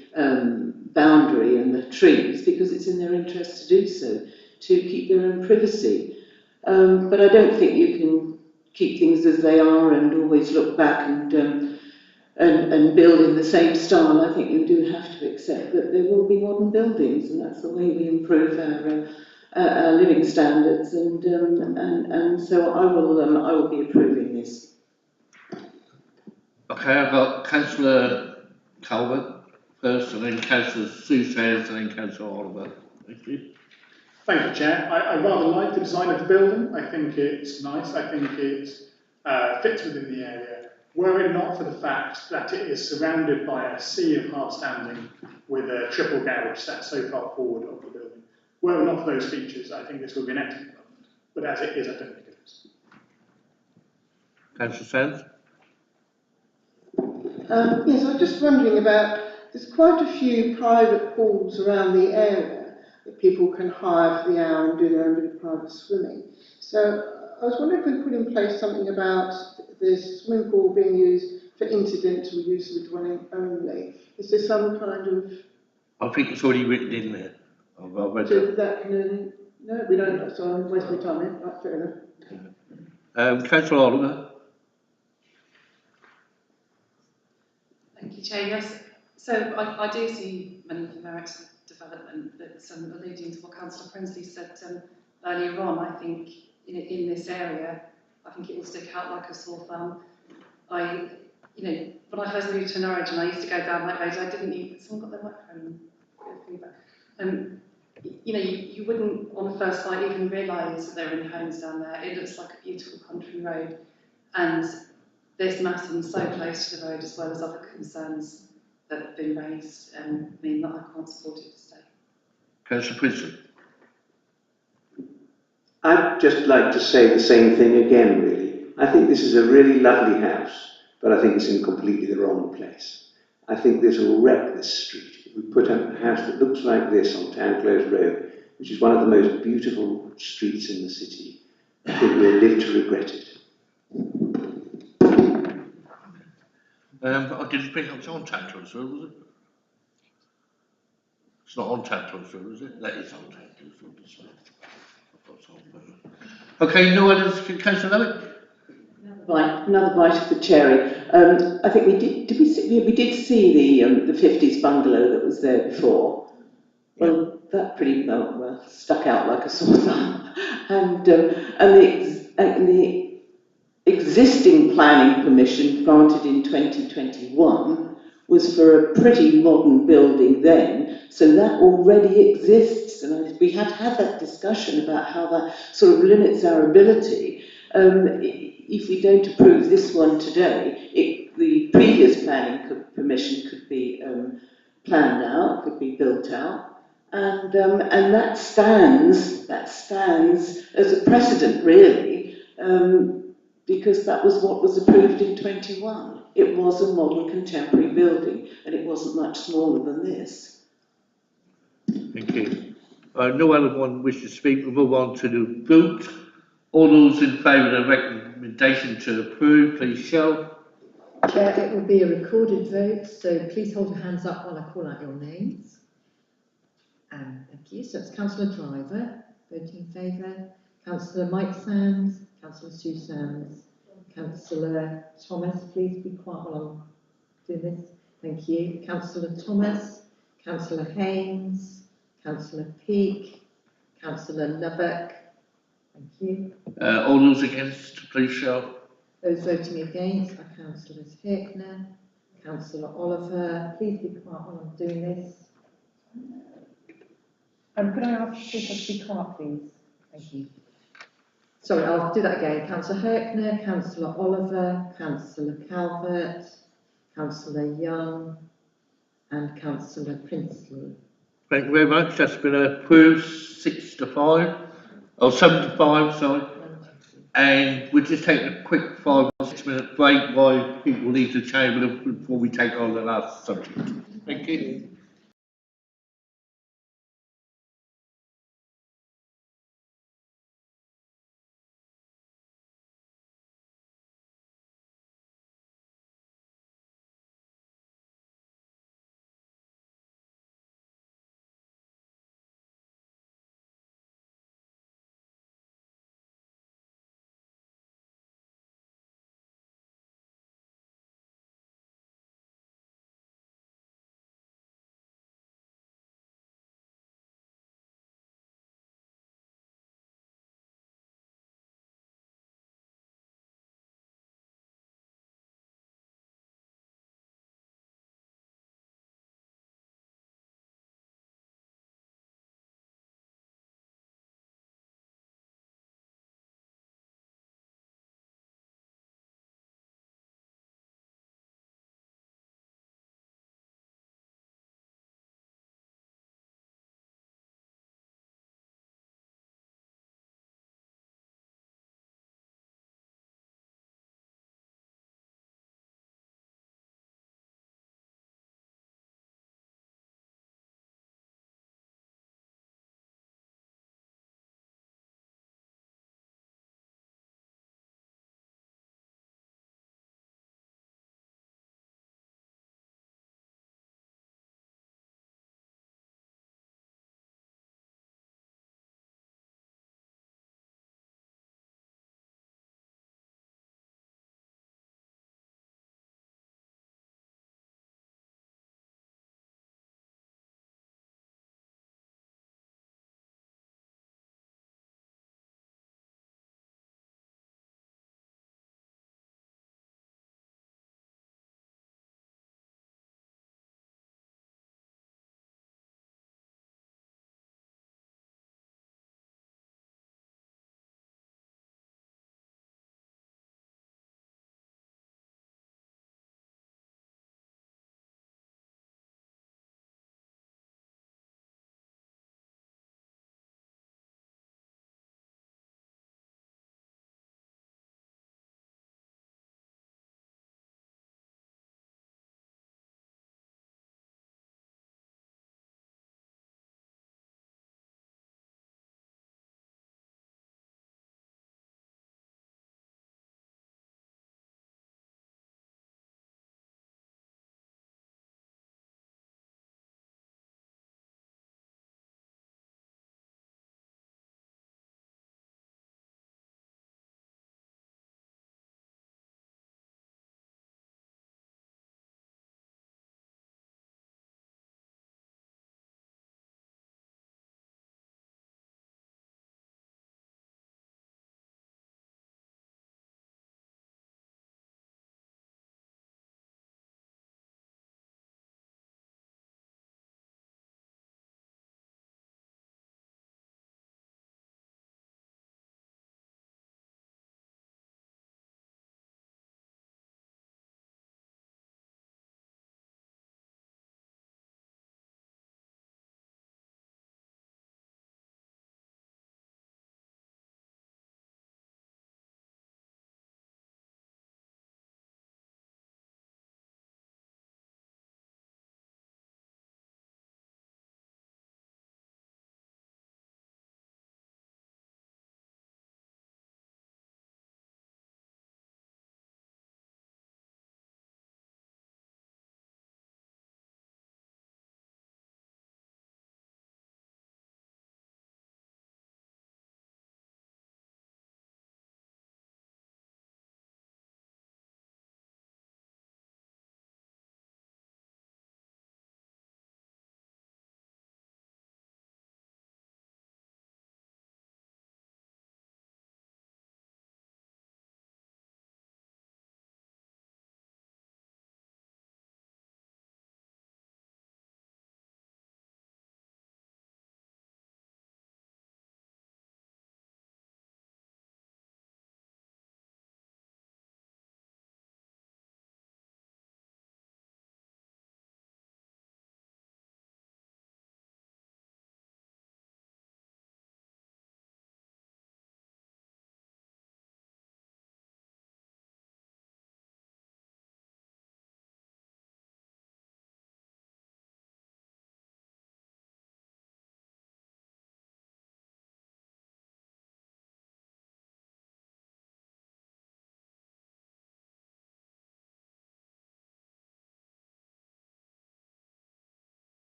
boundary and the trees because it's in their interest to do so, to keep their own privacy. But I don't think you can keep things as they are and always look back and build in the same style. I think you do have to accept that there will be modern buildings, and that's the way we improve our living standards. And so I will be approving this.
Okay, I've got Councillor Calvert first, and then Councillor Sue-Sayers, and then Councillor Oliver. Thank you.
Thank you, Chair. I rather like the design of the building. I think it's nice. I think it fits within the area. Were it not for the fact that it is surrounded by a sea of hard standing with a triple garage set so far forward of the building, were it not for those features, I think this would be an excellent development. But as it is, I don't think it is.
Councillor Sayers?
Yes, I was just wondering about, there's quite a few private pools around the area that people can hire for the hour and do their own bit of private swimming. So I was wondering if we put in place something about this swimming pool being used for incidental use of the dwelling only. Is there some kind of...
I think it's already written in there. I've read
So
that.
that can... No, we don't, so I'm wasting my time here. Right, fair enough.
Councillor Oliver?
Thank you, Chair. Yes, so I do see many of the merits of development that's alluding to what Councillor Prinsley said earlier on. I think in this area, I think it will stick out like a sore thumb. When I first moved to Norwich and I used to go down that road, I didn't even, someone got their microphone, you wouldn't on the first sight even realise that there are any homes down there. It looks like a beautiful country road, and this massing so close to the road, as well as other concerns that have been raised, mean that I can't support it to stay.
Councillor Prinsley?
I'd just like to say the same thing again, really. I think this is a really lovely house, but I think it's in completely the wrong place. I think this will wreck this street. If we put up a house that looks like this on Town Close Road, which is one of the most beautiful streets in the city, I think we'll live to regret it.
I didn't pick up on Town Close Road, was it? It's not on Town Close Road, is it? That is on Town Close Road, isn't it? Okay, no others, Councillor Alec?
Another bite of the cherry. I think we did see the 50s bungalow that was there before. Well, that pretty well stuck out like a sore thumb. And the existing planning permission granted in 2021 was for a pretty modern building then, so that already exists. And we had had that discussion about how that sort of limits our ability. If we don't approve this one today, the previous planning permission could be planned out, could be built out, and that stands as a precedent, really, because that was what was approved in 21. It was a modern contemporary building, and it wasn't much smaller than this.
Thank you. No other one wishes to speak. We'll move on to the vote. All those in favour of the recommendation to approve, please show.
Chair, it will be a recorded vote, so please hold your hands up while I call out your names. Thank you. So it's Councillor Driver, voting in favour. Councillor Mike Sands, Councillor Sue Sands, Councillor Thomas, please be quiet while I'm doing this. Thank you. Councillor Thomas, Councillor Haynes, Councillor Peake, Councillor Lubbock. Thank you.
All those against, please show.
Those voting against are Councillors Hickner, Councillor Oliver. Please be quiet while I'm doing this. Could I ask people to be quiet, please? Thank you. Sorry, I'll do that again. Councillor Hickner, Councillor Oliver, Councillor Calvert, Councillor Young, and Councillor Princely.
Thank you very much. That's been approved 6 to 5, or 7 to 5, sorry. And we're just taking a quick 5 or 6 minute break while people leave the chamber before we take on the last subject. Thank you.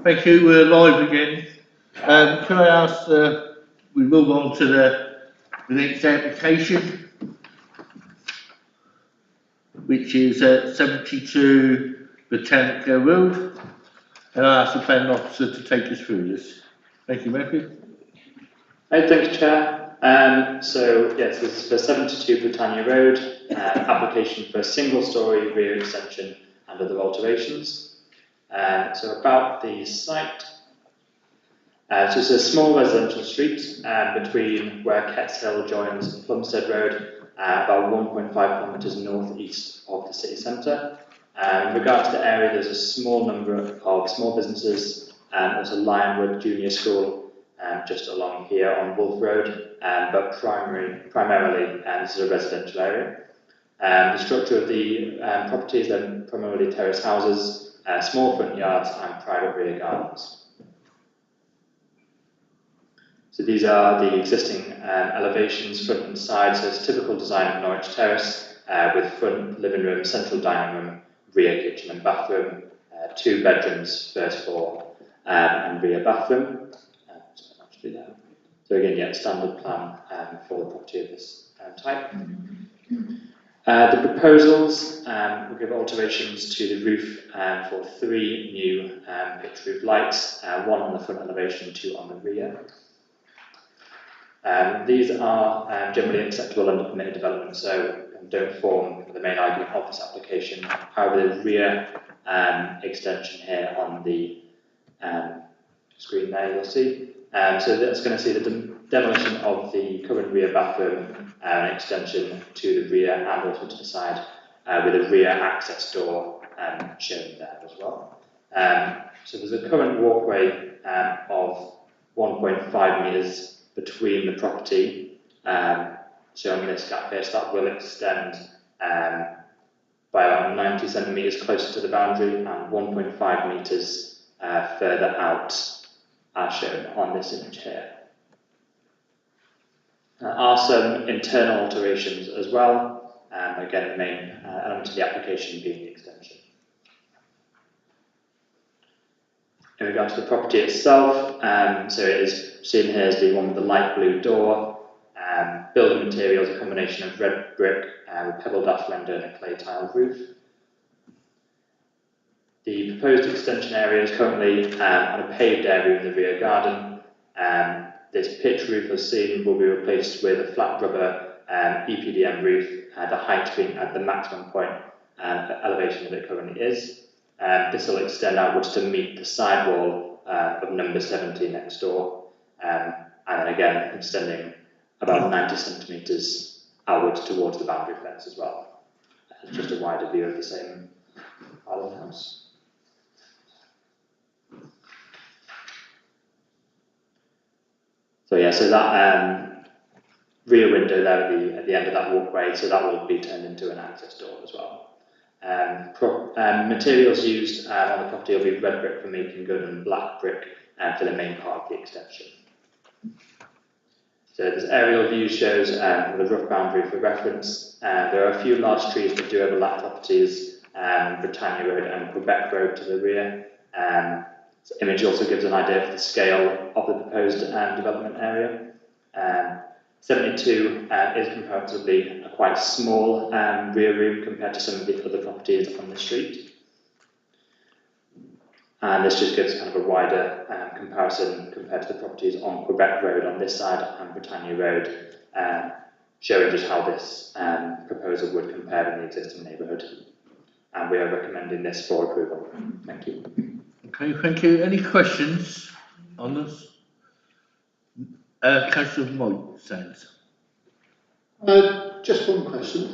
Thank you, we're live again. Can I ask, we move on to the next application, which is 72 Botanica Road, and I ask the planning officer to take us through this. Thank you, Matthew.
Right, thank you, Chair. So, yes, this is for 72 Britannia Road, application for a single-storey rear extension and other alterations. So about the site, so it's a small residential street between where Ketts Hill joins Plumstead Road, about 1.5 kilometres north-east of the city centre. In regard to the area, there's a small number of small businesses, there's a Lionwood Junior School just along here on Wolf Road, but primarily this is a residential area. The structure of the property is then primarily terrace houses, small front yards and private rear gardens. So these are the existing elevations, front and side, so it's a typical design of Norwich Terrace with front living room, central dining room, rear kitchen and bathroom, 2 bedrooms, first floor and rear bathroom. So again, yeah, standard plan for the property of this type. The proposals will give alterations to the roof for 3 new pitch roof lights, 1 on the front elevation, 2 on the rear. These are generally acceptable under permitted development, so don't form the main argument of this application. However, the rear extension here on the screen there you'll see. So that's going to see the demolition of the current rear bathroom and an extension to the rear and also to the side with a rear access door shown there as well. So there's a current walkway of 1.5 metres between the property shown in this gap here, so that will extend by around 90 centimetres closer to the boundary and 1.5 metres further out as shown on this image here. There are some internal alterations as well, again the main element of the application being the extension. In regard to the property itself, so it is seen here as the one with the light blue door. Building materials, a combination of red brick with pebble dash render and a clay tile roof. The proposed extension area is currently on a paved area in the rear garden. This pitch roof, as seen, will be replaced with a flat rubber EPDM roof, the height being at the maximum point elevation that it currently is. This will extend outwards to meet the sidewall of number 70 next door, and then again extending about 90 centimetres outwards towards the boundary fence as well. Just a wider view of the same part of the house. So yeah, so that rear window there at the end of that walkway, so that will be turned into an access door as well. Materials used on the property will be red brick for making good and black brick for the main part of the extension. So this aerial view shows the rough boundary for reference. There are a few large trees that do overlap properties, Britannia Road and Quebec Road to the rear. This image also gives an idea of the scale of the proposed development area. 72 is comparatively a quite small rear room compared to some of the other properties on the street. And this just gives kind of a wider comparison compared to the properties on Quebec Road on this side and Britannia Road, showing just how this proposal would compare in the existing neighbourhood. And we are recommending this for approval. Thank you.
Okay, thank you. Any questions on this? Councillor Moy, Sands.
Just one question.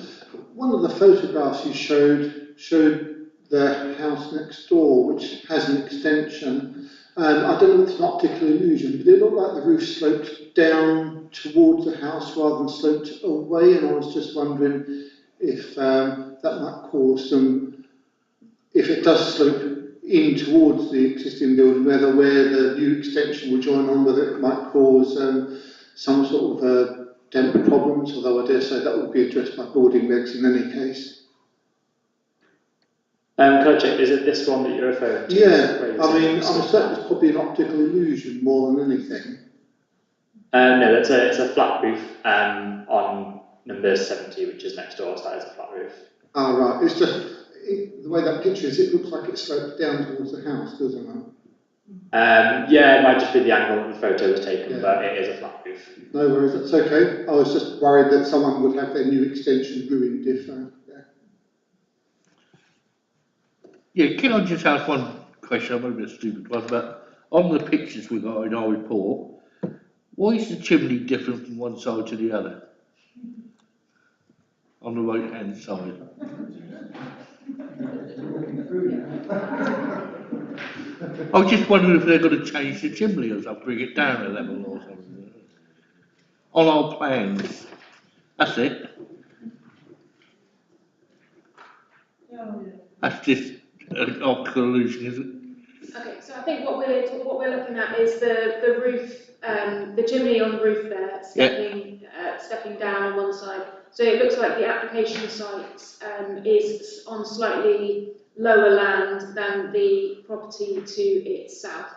One of the photographs you showed the house next door, which has an extension. I don't know if it's an optical illusion, but it looked like the roof sloped down towards the house rather than sloped away, and I was just wondering if that might cause some, if it does slope in towards the existing building, where the new extension will join on, whether it might cause some sort of damp problems, although I dare say that will be addressed by building regs in any case.
Can I check, is it this one that you're referring to?
Yeah, I mean, I'm certain it's probably an optical illusion more than anything.
No, it's a flat roof on number 70, which is next door, so that is a flat roof.
Ah, right, it's just, the way that picture is, it looks like it slopes down towards the house, doesn't it?
Yeah, it might just be the angle that the photo was taken, but it is a flat roof.
No worries, that's okay. I was just worried that someone would have their new extension ruined if,
Yeah, can I just ask one question? I'm a bit stupid one, but on the pictures we got in our report, why is the chimney different from one side to the other? On the right hand side. I was just wondering if they're going to change the chimney or something, bring it down a level or something. On our plans. That's it. That's just an optical illusion, isn't it?
Okay, so I think what we're looking at is the roof, the chimney on the roof there, stepping down on one side. So it looks like the application site is on slightly lower land than the property to its south.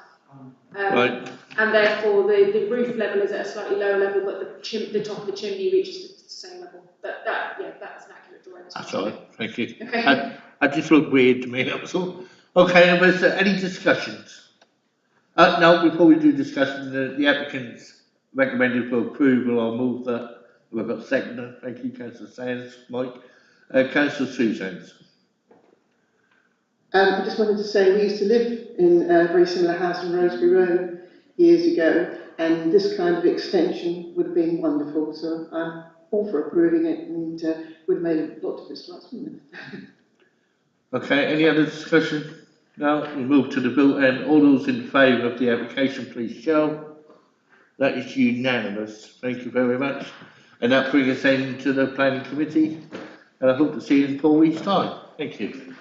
Right.
And therefore the roof level is at a slightly lower level, but the top of the chimney reaches the same level. But that's an accurate drawing as well.
That's all right, thank you.
Okay.
That just looked weird to me, that was all. Okay, and was there any discussions? No, before we do discussion, the applicant's recommended for approval. I'll move that. We've got seconder. Thank you, Councillor Sands. Mike. Councillor Susans.
I just wanted to say we used to live in a very similar house on Rosebery Road years ago, and this kind of extension would have been wonderful. So I'm all for approving it, and would have made a lot of difference to us, wouldn't it?
Okay, any other discussion? No, we move to the vote, and all those in favour of the application, please show. That is unanimous. Thank you very much. And that brings us into the planning committee, and I hope to see you in 4 weeks' time. Thank you.